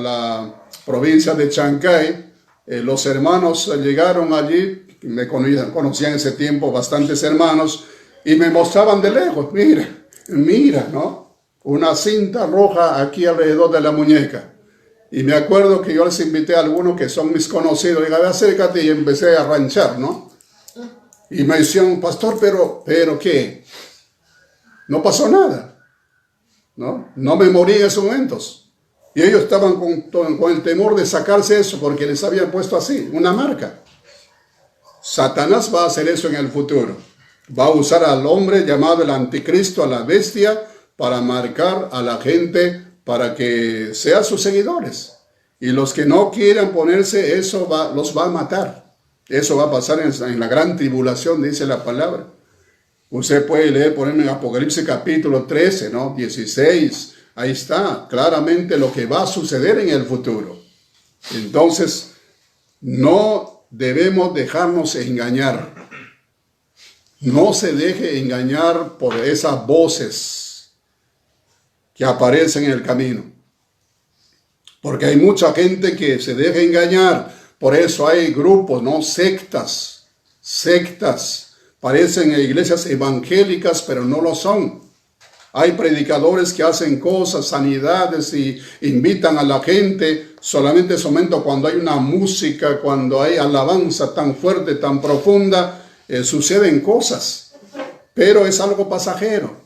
la provincia de Chancay, los hermanos llegaron allí, me conocían en ese tiempo bastantes hermanos, y me mostraban de lejos, mira, ¿no? Una cinta roja aquí alrededor de la muñeca. Y me acuerdo que yo les invité a algunos que son mis conocidos, y dije, acércate, y empecé a ranchar, ¿no? Y me decían, pastor, pero ¿qué? No pasó nada, ¿no? No me morí en esos momentos. Y ellos estaban con el temor de sacarse eso porque les habían puesto así, una marca. Satanás va a hacer eso en el futuro. Va a usar al hombre llamado el anticristo, a la bestia, para marcar a la gente para que sean sus seguidores. Y los que no quieran ponerse eso los va a matar. Eso va a pasar en la gran tribulación, dice la palabra. Usted puede leer, por ejemplo, en Apocalipsis capítulo 13, ¿no? 16. Ahí está claramente lo que va a suceder en el futuro. Entonces, no debemos dejarnos engañar. No se deje engañar por esas voces que aparecen en el camino. Porque hay mucha gente que se deja engañar. Por eso hay grupos, ¿no? Sectas. Parecen iglesias evangélicas, pero no lo son. Hay predicadores que hacen cosas, sanidades y invitan a la gente solamente en ese momento cuando hay una música, cuando hay alabanza tan fuerte, tan profunda, suceden cosas. Pero es algo pasajero.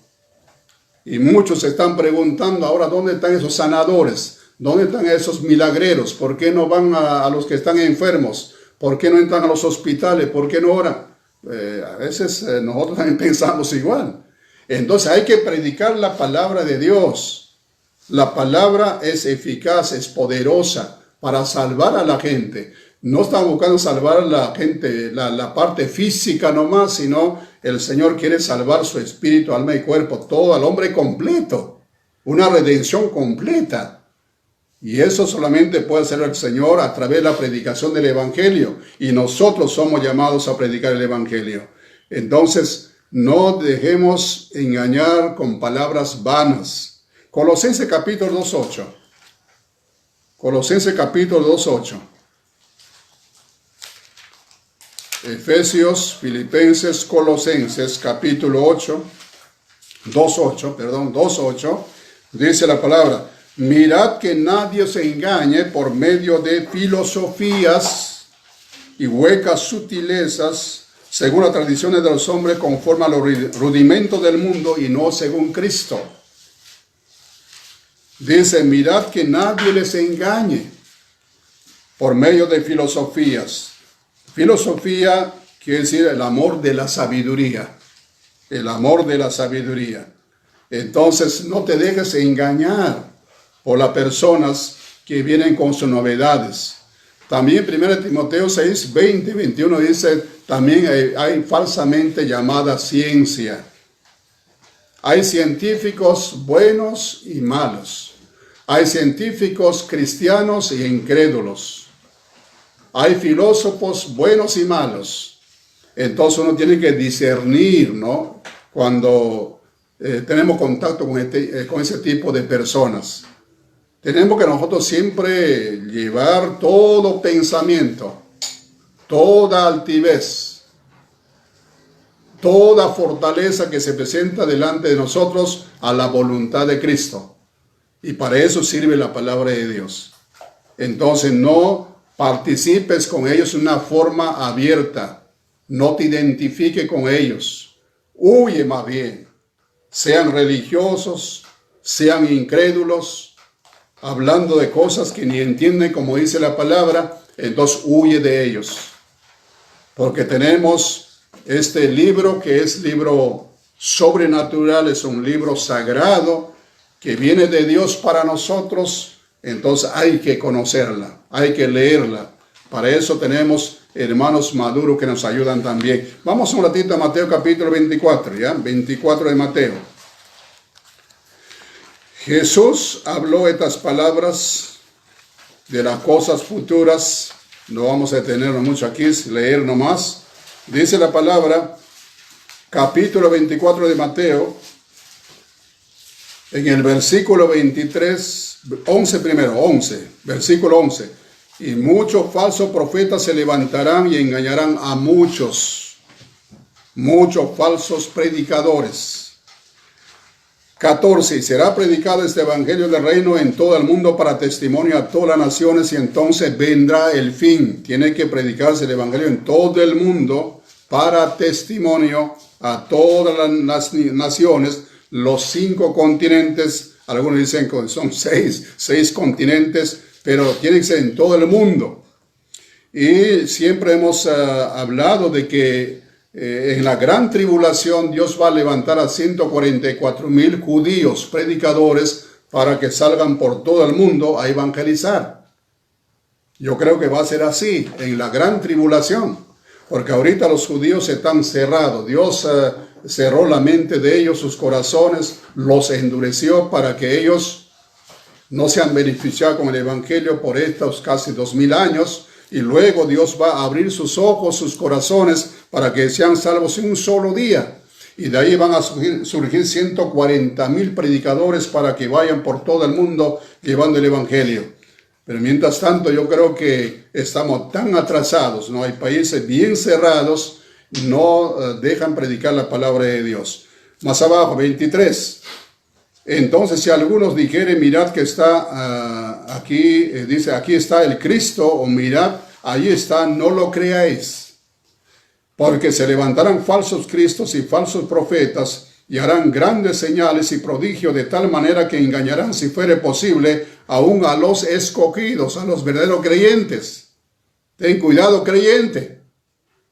Y muchos se están preguntando ahora, ¿dónde están esos sanadores? ¿Dónde están esos milagreros? ¿Por qué no van a los que están enfermos? ¿Por qué no entran a los hospitales? ¿Por qué no oran? A veces nosotros también pensamos igual. Entonces hay que predicar la palabra de Dios. La palabra es eficaz, es poderosa para salvar a la gente. No estamos buscando salvar a la gente, la parte física nomás, sino el Señor quiere salvar su espíritu, alma y cuerpo, todo al hombre completo. Una redención completa. Y eso solamente puede hacer el Señor a través de la predicación del Evangelio. Y nosotros somos llamados a predicar el Evangelio. Entonces, no dejemos engañar con palabras vanas. Colosenses capítulo 2:8. Colosenses capítulo 2:8. Efesios, Filipenses, Colosenses capítulo 2:8. Dice la palabra: mirad que nadie se engañe por medio de filosofías y huecas sutilezas, según las tradiciones de los hombres, conforme a los rudimentos del mundo y no según Cristo. Dice, mirad que nadie les engañe por medio de filosofías. Filosofía quiere decir el amor de la sabiduría. El amor de la sabiduría. Entonces, no te dejes engañar por las personas que vienen con sus novedades. También 1 Timoteo 6, 20, 21 dice, también hay falsamente llamada ciencia. Hay científicos buenos y malos. Hay científicos cristianos e incrédulos. Hay filósofos buenos y malos. Entonces uno tiene que discernir, ¿no? Cuando tenemos contacto con ese tipo de personas. Tenemos que nosotros siempre llevar todo pensamiento, toda altivez, toda fortaleza que se presenta delante de nosotros a la voluntad de Cristo. Y para eso sirve la palabra de Dios. Entonces no participes con ellos de una forma abierta. No te identifiques con ellos. Huye más bien. Sean religiosos, sean incrédulos, hablando de cosas que ni entienden como dice la palabra, entonces huye de ellos. Porque tenemos este libro que es libro sobrenatural, es un libro sagrado que viene de Dios para nosotros. Entonces hay que conocerla, hay que leerla. Para eso tenemos hermanos maduros que nos ayudan también. Vamos un ratito a Mateo capítulo 24, ¿ya? 24 de Mateo. Jesús habló estas palabras de las cosas futuras. No vamos a detenernos mucho aquí, leer nomás. Dice la palabra, capítulo 24 de Mateo, en el versículo 23, 11 primero, 11, versículo 11. Y muchos falsos profetas se levantarán y engañarán a muchos falsos predicadores. 14. Y será predicado este evangelio del reino en todo el mundo para testimonio a todas las naciones y entonces vendrá el fin. Tiene que predicarse el evangelio en todo el mundo para testimonio a todas las naciones, los 5 continentes. Algunos dicen que son 6 continentes, pero tiene que ser en todo el mundo. Y siempre hemos hablado de que en la gran tribulación Dios va a levantar a 144,000 judíos predicadores para que salgan por todo el mundo a evangelizar. Yo creo que va a ser así en la gran tribulación, porque ahorita los judíos están cerrados. Dios cerró la mente de ellos, sus corazones, los endureció para que ellos no se han beneficiado con el evangelio por estos casi 2000 años. Y luego Dios va a abrir sus ojos, sus corazones, para que sean salvos en un solo día. Y de ahí van a surgir 140,000 predicadores para que vayan por todo el mundo llevando el evangelio. Pero mientras tanto yo creo que estamos tan atrasados, ¿no? Hay países bien cerrados, no dejan predicar la palabra de Dios. Más abajo, 23. Entonces, si algunos dijeren, mirad que está aquí, dice, aquí está el Cristo, o mirad, ahí está, no lo creáis. Porque se levantarán falsos cristos y falsos profetas, y harán grandes señales y prodigios de tal manera que engañarán, si fuere posible, aún a los escogidos, a los verdaderos creyentes. Ten cuidado, creyente,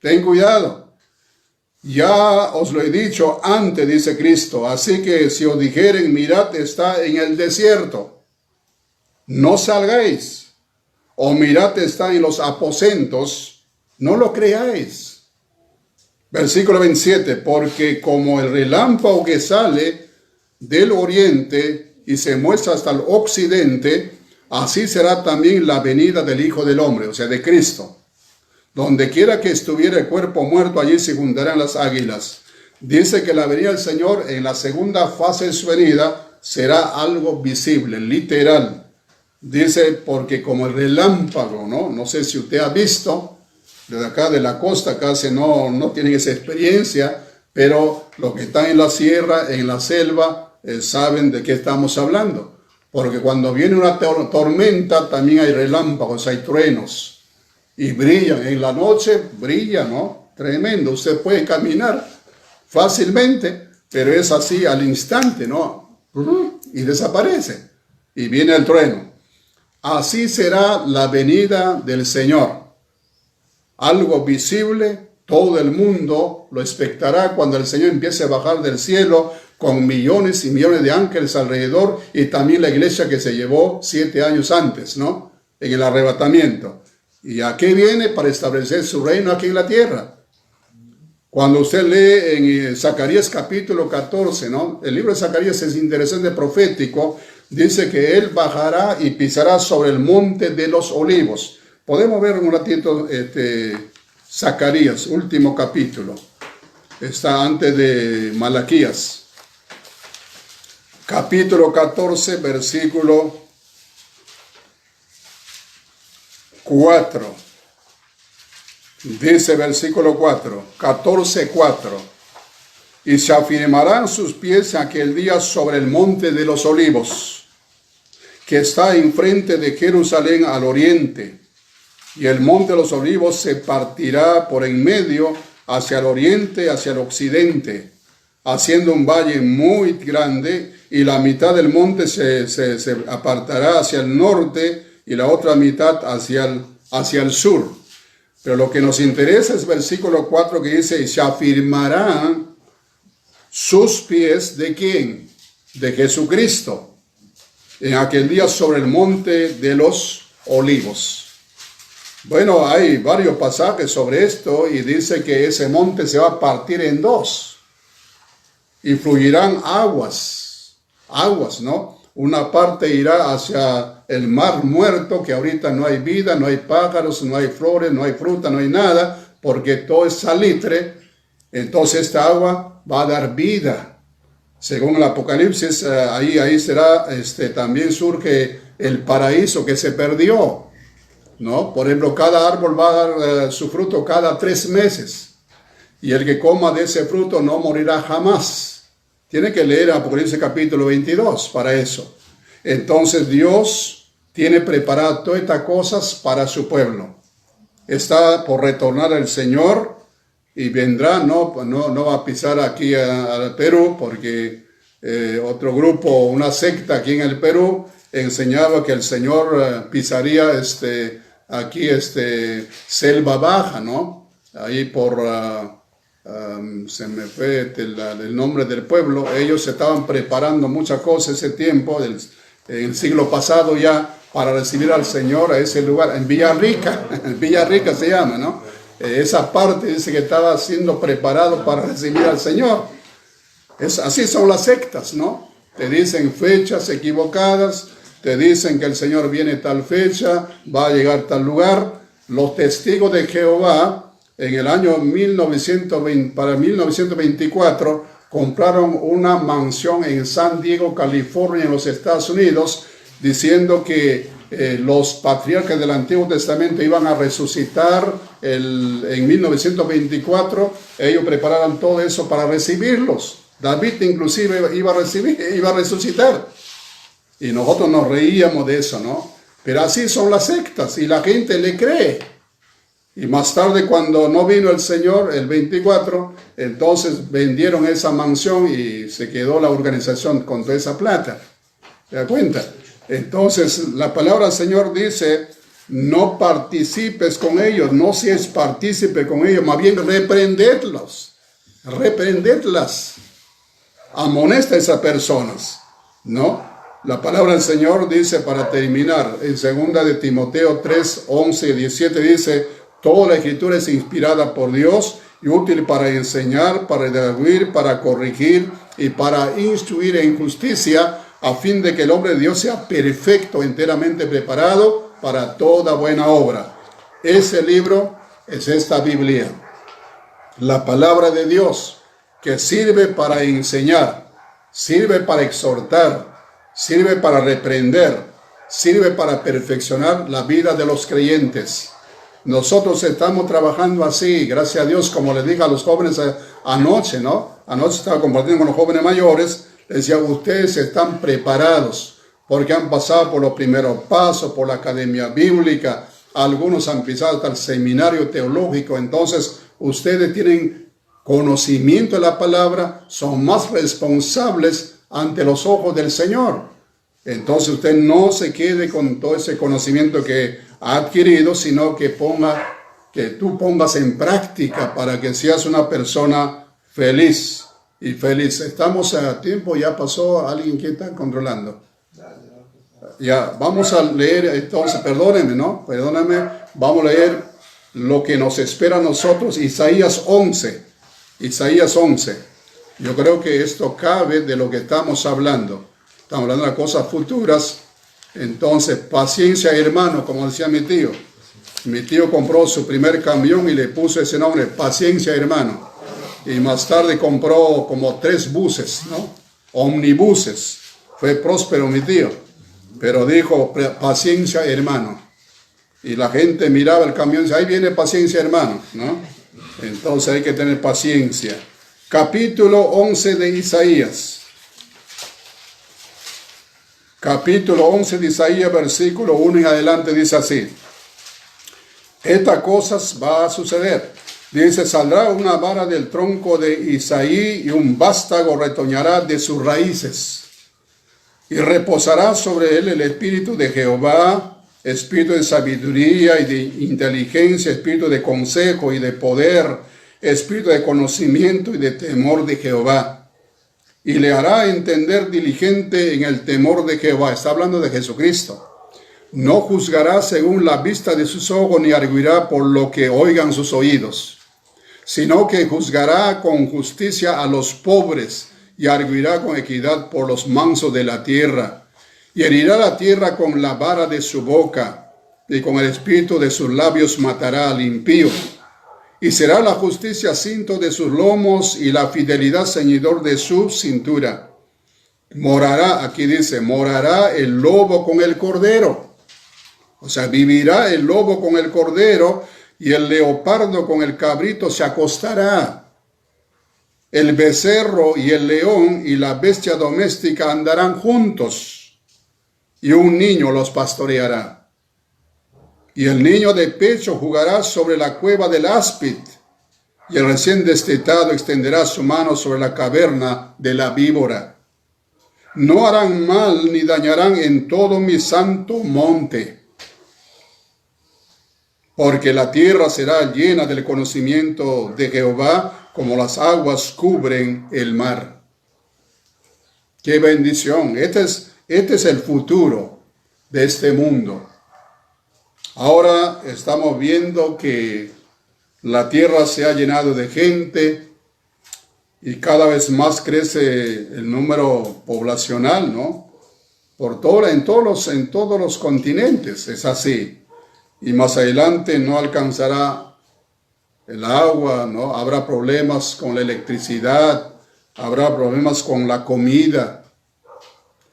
ten cuidado. Ya os lo he dicho antes, dice Cristo, así que si os dijeren, mirad, está en el desierto, no salgáis, o mirad, está en los aposentos, no lo creáis. Versículo 27, porque como el relámpago que sale del oriente y se muestra hasta el occidente, así será también la venida del Hijo del Hombre, o sea, de Cristo. Donde quiera que estuviera el cuerpo muerto, allí se juntarán las águilas. Dice que la venida del Señor en la segunda fase de su venida será algo visible, literal. Dice, porque como el relámpago, ¿no? No sé si usted ha visto, desde acá de la costa casi no tienen esa experiencia, pero los que están en la sierra, en la selva, saben de qué estamos hablando. Porque cuando viene una tormenta también hay relámpagos, hay truenos. Y brillan, en la noche brilla, ¿no? Tremendo, usted puede caminar fácilmente, pero es así al instante, ¿no? Y desaparece, y viene el trueno. Así será la venida del Señor. Algo visible, todo el mundo lo expectará cuando el Señor empiece a bajar del cielo con millones y millones de ángeles alrededor, y también la iglesia que se llevó 7 años antes, ¿no? En el arrebatamiento. ¿Y a qué viene? Para establecer su reino aquí en la tierra. Cuando usted lee en Zacarías capítulo 14, ¿no? El libro de Zacarías es interesante, profético. Dice que él bajará y pisará sobre el monte de los olivos. Podemos ver un ratito Zacarías, último capítulo. Está antes de Malaquías. Capítulo 14, versículo 4. Dice versículo 4, 14:4. Y se afirmarán sus pies aquel día sobre el monte de los olivos, que está enfrente de Jerusalén al oriente. Y el monte de los olivos se partirá por en medio hacia el oriente, hacia el occidente, haciendo un valle muy grande, y la mitad del monte se apartará hacia el norte y la otra mitad hacia el sur. Pero lo que nos interesa es versículo 4 que dice, y se afirmarán sus pies, ¿de quién? De Jesucristo, en aquel día sobre el monte de los olivos. Bueno, hay varios pasajes sobre esto y dice que ese monte se va a partir en dos y fluirán aguas, ¿no? Una parte irá hacia el mar muerto, que ahorita no hay vida, no hay pájaros, no hay flores, no hay fruta, no hay nada, porque todo es salitre. Entonces esta agua va a dar vida. Según el Apocalipsis, ahí será, también surge el paraíso que se perdió, ¿no? Por ejemplo, cada árbol va a dar su fruto cada 3 meses. Y el que coma de ese fruto no morirá jamás. Tiene que leer Apocalipsis capítulo 22 para eso. Entonces Dios tiene preparadas todas estas cosas para su pueblo. Está por retornar el Señor y vendrá, no va a pisar aquí al Perú, porque otro grupo, una secta aquí en el Perú, enseñaba que el Señor pisaría aquí Selva Baja, ¿no? Ahí por... se me fue el nombre del pueblo. Ellos se estaban preparando muchas cosas ese tiempo, en el siglo pasado ya, para recibir al Señor a ese lugar, en Villarrica, en Villarrica se llama, ¿no? Esa parte dice que estaba siendo preparado para recibir al Señor. Así son las sectas, ¿no? Te dicen fechas equivocadas, te dicen que el Señor viene tal fecha, va a llegar tal lugar. Los testigos de Jehová, en el año 1924, compraron una mansión en San Diego, California, en los Estados Unidos, diciendo que los patriarcas del Antiguo Testamento iban a resucitar en 1924. Ellos prepararon todo eso para recibirlos. David inclusive iba a resucitar. Y nosotros nos reíamos de eso, ¿no? Pero así son las sectas y la gente le cree. Y más tarde, cuando no vino el Señor, el 24, entonces vendieron esa mansión y se quedó la organización con toda esa plata. ¿Se da cuenta? Entonces, la palabra del Señor dice, no participes con ellos, no seas partícipe con ellos, más bien reprendedlas, amonesta a esas personas, ¿no? La palabra del Señor dice, para terminar, en 2 de Timoteo 3, 11 y 17 dice, toda la Escritura es inspirada por Dios y útil para enseñar, para redarguir, para corregir y para instruir en justicia, a fin de que el hombre de Dios sea perfecto, enteramente preparado para toda buena obra. Ese libro es esta Biblia, la palabra de Dios, que sirve para enseñar, sirve para exhortar, sirve para reprender, sirve para perfeccionar la vida de los creyentes. Nosotros estamos trabajando así, gracias a Dios, como les dije a los jóvenes anoche, ¿no? Anoche estaba compartiendo con los jóvenes mayores, les decía, ustedes están preparados, porque han pasado por los primeros pasos, por la academia bíblica, algunos han pisado hasta el seminario teológico, entonces ustedes tienen conocimiento de la palabra, son más responsables ante los ojos del Señor. Entonces usted no se quede con todo ese conocimiento que ha adquirido, sino que tú pongas en práctica para que seas una persona feliz y feliz. Estamos a tiempo, ya pasó alguien que está controlando. Ya, vamos a leer entonces, perdónenme, vamos a leer lo que nos espera a nosotros, Isaías 11. Yo creo que esto cabe de lo que estamos hablando. Estamos hablando de cosas futuras. Entonces, paciencia, hermano, como decía mi tío. Mi tío compró su primer camión y le puso ese nombre, Paciencia, hermano. Y más tarde compró como 3 buses, ¿no? Omnibuses. Fue próspero mi tío. Pero dijo, paciencia, hermano. y la gente miraba el camión y dice, ahí viene paciencia, hermano, ¿no? Entonces hay que tener paciencia. Capítulo 11 de Isaías. Capítulo 11 de Isaías, versículo 1 en adelante, dice así. Estas cosas va a suceder. Dice, saldrá una vara del tronco de Isaí y un vástago retoñará de sus raíces. Y reposará sobre él el espíritu de Jehová, espíritu de sabiduría y de inteligencia, espíritu de consejo y de poder, espíritu de conocimiento y de temor de Jehová. Y le hará entender diligente en el temor de Jehová. Está hablando de Jesucristo. No juzgará según la vista de sus ojos, ni arguirá por lo que oigan sus oídos, sino que juzgará con justicia a los pobres y arguirá con equidad por los mansos de la tierra. Y herirá la tierra con la vara de su boca, y con el espíritu de sus labios matará al impío. Y será la justicia cinto de sus lomos y la fidelidad ceñidor de su cintura. Morará, aquí dice, morará el lobo con el cordero. O sea, vivirá el lobo con el cordero y el leopardo con el cabrito se acostará. El becerro y el león y la bestia doméstica andarán juntos, y un niño los pastoreará. Y el niño de pecho jugará sobre la cueva del áspid, y el recién destetado extenderá su mano sobre la caverna de la víbora. No harán mal ni dañarán en todo mi santo monte, porque la tierra será llena del conocimiento de Jehová, como las aguas cubren el mar. ¡Qué bendición! Este es el futuro de este mundo. Ahora estamos viendo que la tierra se ha llenado de gente y cada vez más crece el número poblacional, ¿no? En todos los continentes es así. Y más adelante no alcanzará el agua, ¿no? Habrá problemas con la electricidad, habrá problemas con la comida,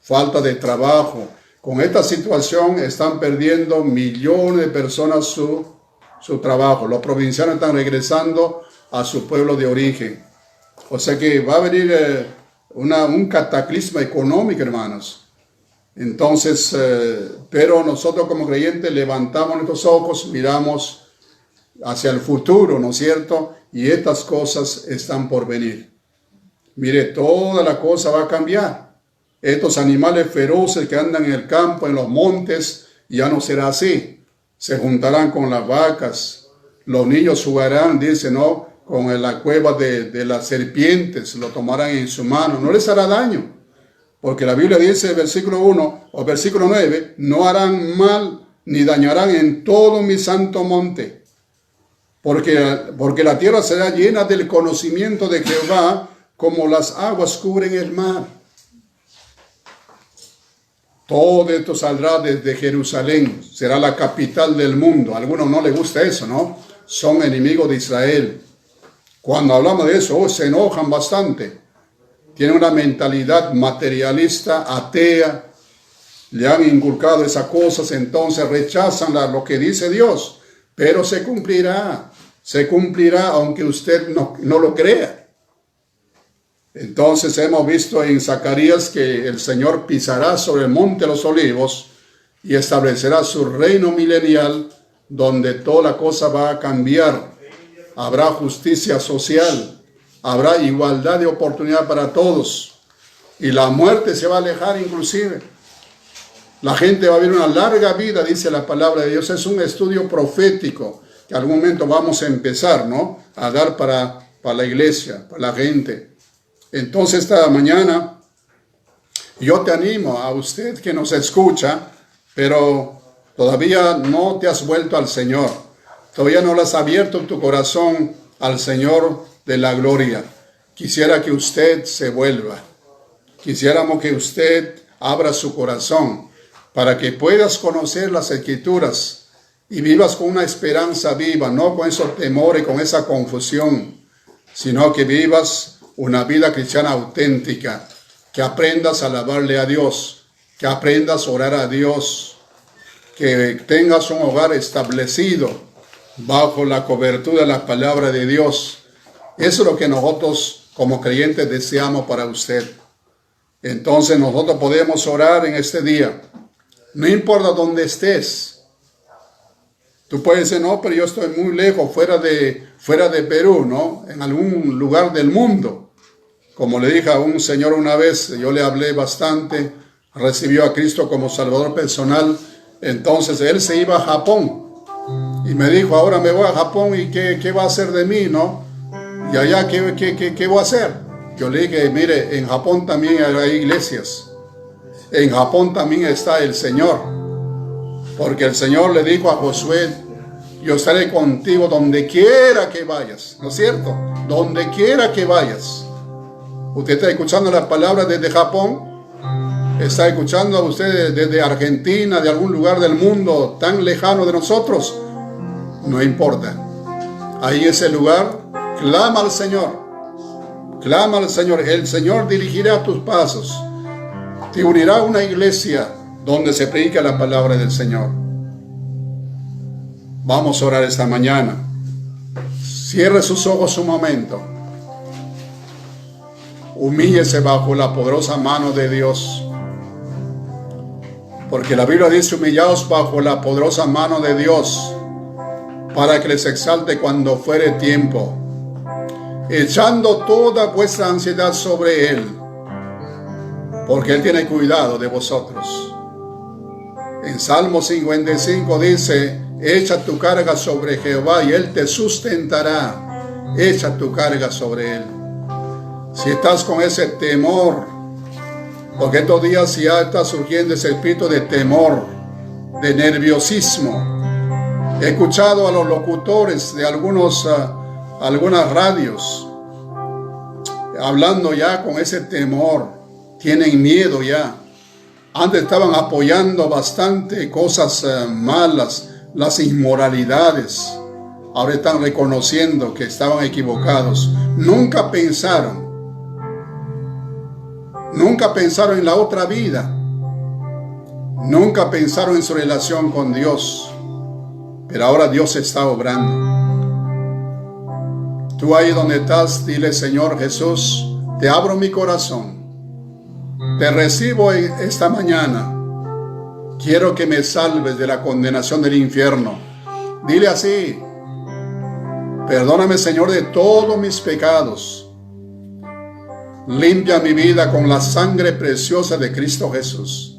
falta de trabajo. Con esta situación están perdiendo millones de personas su trabajo. Los provincianos están regresando a su pueblo de origen. O sea que va a venir un cataclismo económico, hermanos. Entonces, pero nosotros como creyentes levantamos nuestros ojos, miramos hacia el futuro, ¿no es cierto? Y estas cosas están por venir. Mire, toda la cosa va a cambiar. Estos animales feroces que andan en el campo, en los montes, ya no será así. Se juntarán con las vacas. Los niños jugarán, dice, ¿no? Con la cueva de las serpientes, lo tomarán en su mano. No les hará daño. Porque la Biblia dice, versículo 1 o versículo 9, no harán mal ni dañarán en todo mi santo monte. Porque la tierra será llena del conocimiento de Jehová, como las aguas cubren el mar. Todo esto saldrá desde Jerusalén, será la capital del mundo. A algunos no les gusta eso, ¿no? Son enemigos de Israel. Cuando hablamos de eso, se enojan bastante. Tienen una mentalidad materialista, atea. Le han inculcado esas cosas, entonces rechazan lo que dice Dios. Pero se cumplirá aunque usted no lo crea. Entonces hemos visto en Zacarías que el Señor pisará sobre el monte de los olivos y establecerá su reino milenial, donde toda la cosa va a cambiar. Habrá justicia social, habrá igualdad de oportunidad para todos, y la muerte se va a alejar inclusive. La gente va a vivir una larga vida, dice la palabra de Dios. Es un estudio profético que algún momento vamos a empezar, ¿no?, a dar para la iglesia, para la gente. Entonces esta mañana yo te animo a usted que nos escucha, pero todavía no te has vuelto al Señor. Todavía no le has abierto tu corazón al Señor de la gloria. Quisiera que usted se vuelva. Quisiéramos que usted abra su corazón para que puedas conocer las Escrituras y vivas con una esperanza viva, no con esos temores, con esa confusión, sino que vivas una vida cristiana auténtica, que aprendas a alabarle a Dios, que aprendas a orar a Dios, que tengas un hogar establecido bajo la cobertura de la palabra de Dios. Eso es lo que nosotros como creyentes deseamos para usted. Entonces nosotros podemos orar en este día. No importa dónde estés. Tú puedes decir, no, pero yo estoy muy lejos, fuera de Perú, ¿no? En algún lugar del mundo. Como le dije a un señor una vez, yo le hablé bastante, recibió a Cristo como Salvador personal. Entonces él se iba a Japón. Y me dijo, ahora me voy a Japón y ¿qué va a hacer de mí, no? Y allá, ¿qué voy a hacer? Yo le dije, mire, en Japón también hay iglesias. En Japón también está el Señor. Porque el Señor le dijo a Josué, yo estaré contigo donde quiera que vayas. ¿No es cierto? Donde quiera que vayas. ¿Usted está escuchando las palabras desde Japón? ¿Está escuchando a usted desde Argentina, de algún lugar del mundo tan lejano de nosotros? No importa. Ahí en ese lugar, clama al Señor. Clama al Señor. El Señor dirigirá tus pasos. Te unirá a una iglesia donde se predica la palabra del Señor. Vamos a orar esta mañana. Cierre sus ojos un momento. Humíllese bajo la poderosa mano de Dios. Porque la Biblia dice, humillaos bajo la poderosa mano de Dios, para que les exalte cuando fuere tiempo, echando toda vuestra ansiedad sobre Él, porque Él tiene cuidado de vosotros. En Salmo 55 dice, echa tu carga sobre Jehová y Él te sustentará. Echa tu carga sobre Él. Si estás con ese temor, porque estos días ya está surgiendo ese espíritu de temor, de nerviosismo. He escuchado a los locutores de algunas radios hablando ya con ese temor. Tienen miedo ya. Antes estaban apoyando bastante cosas malas, las inmoralidades. Ahora están reconociendo que estaban equivocados. Nunca pensaron en la otra vida. Nunca pensaron en su relación con Dios. Pero ahora Dios está obrando. Tú ahí donde estás, dile, Señor Jesús, te abro mi corazón. Te recibo esta mañana. Quiero que me salves de la condenación del infierno. Dile así. Perdóname, Señor, de todos mis pecados. Limpia mi vida con la sangre preciosa de Cristo Jesús.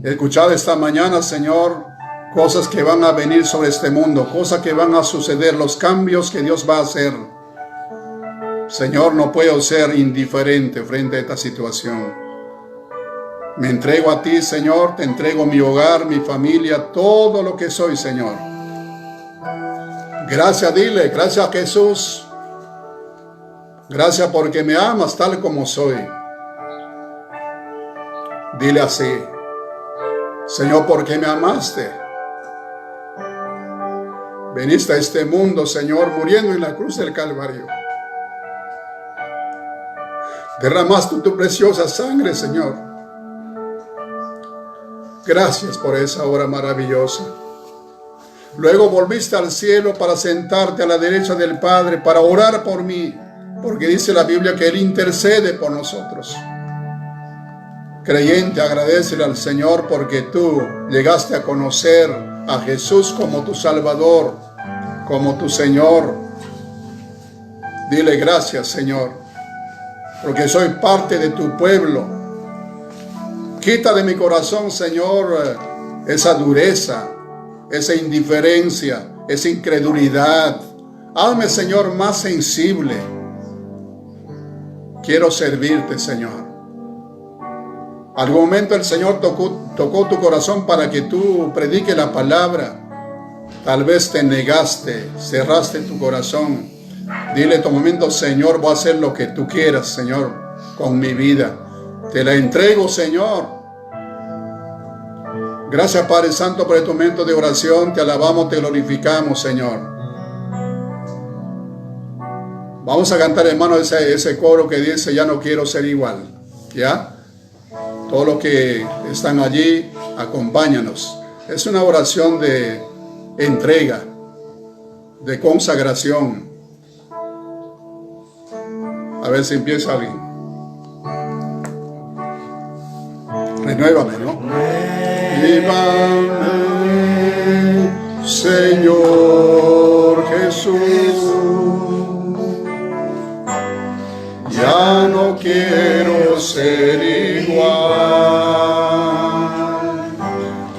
He escuchado esta mañana, Señor, cosas que van a venir sobre este mundo, cosas que van a suceder, los cambios que Dios va a hacer. Señor, no puedo ser indiferente frente a esta situación. Me entrego a ti, Señor, te entrego mi hogar, mi familia, todo lo que soy, Señor. Gracias, dile, gracias a Jesús. Gracias porque me amas tal como soy. Dile así, Señor, porque me amaste. Veniste a este mundo, Señor, muriendo en la cruz del Calvario. Derramaste tu preciosa sangre, Señor. Gracias por esa obra maravillosa. Luego volviste al cielo para sentarte a la derecha del Padre, para orar por mí, porque dice la Biblia que Él intercede por nosotros. Creyente, agradécele al Señor porque tú llegaste a conocer a Jesús como tu Salvador, como tu Señor. Dile gracias, Señor, porque soy parte de tu pueblo. Quita de mi corazón, Señor, esa dureza, esa indiferencia, esa incredulidad. Hazme, Señor, más sensible. Quiero servirte, Señor. Algún momento el Señor tocó tu corazón para que tú prediques la palabra. Tal vez te negaste, cerraste tu corazón. Dile en tu momento, Señor, voy a hacer lo que tú quieras, Señor, con mi vida. Te la entrego, Señor. Gracias, Padre Santo, por este momento de oración. Te alabamos, te glorificamos, Señor. Vamos a cantar, hermano, ese coro que dice, ya no quiero ser igual. ¿Ya? Todos los que están allí, Acompáñanos. Es una oración de entrega, de consagración. A ver si empieza alguien. Renuévame, ¿no? Renuévame, Señor Jesús. Ya no quiero ser igual.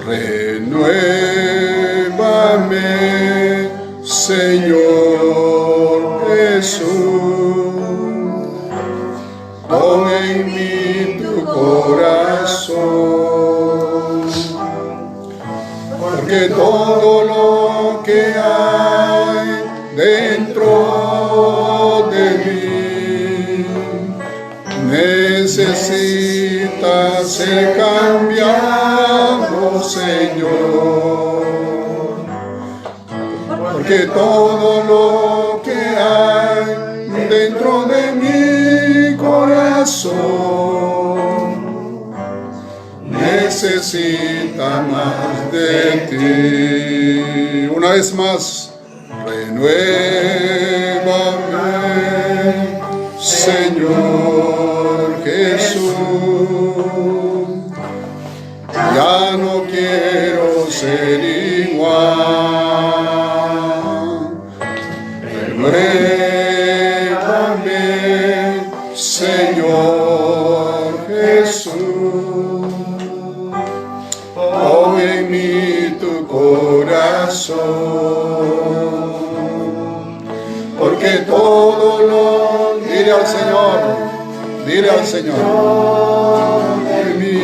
Renuévame, Señor Jesús. Pon en mí tu corazón, porque todo lo que hay dentro de mí necesita ser cambiado, Señor, porque todo lo que hay dentro de mi corazón necesita más de ti. Una vez más, renuévame, Señor Jesús. Ya no quiero ser igual. Renuévame, Señor Jesús. Pon en mí tu corazón, porque todo lo... Dile al Señor, de mí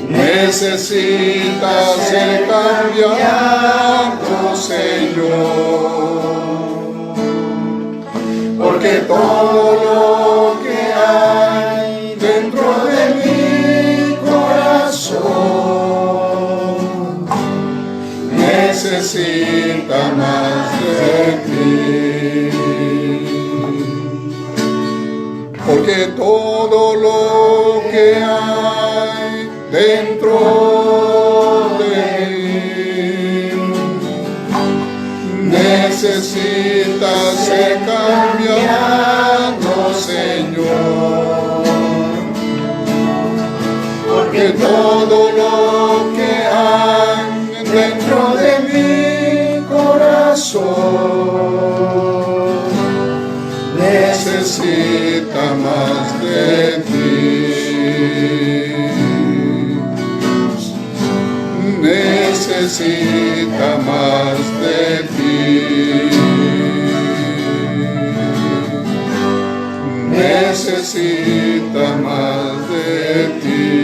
necesita ser cambiado, Señor, porque todo lo que hay dentro de mi corazón necesita más de ti. Porque todo lo que hay dentro de mí necesita ser cambiado, Señor. Porque todo lo que hay dentro de mi corazón necesita más de ti. Necesita más de ti. Necesita más de ti.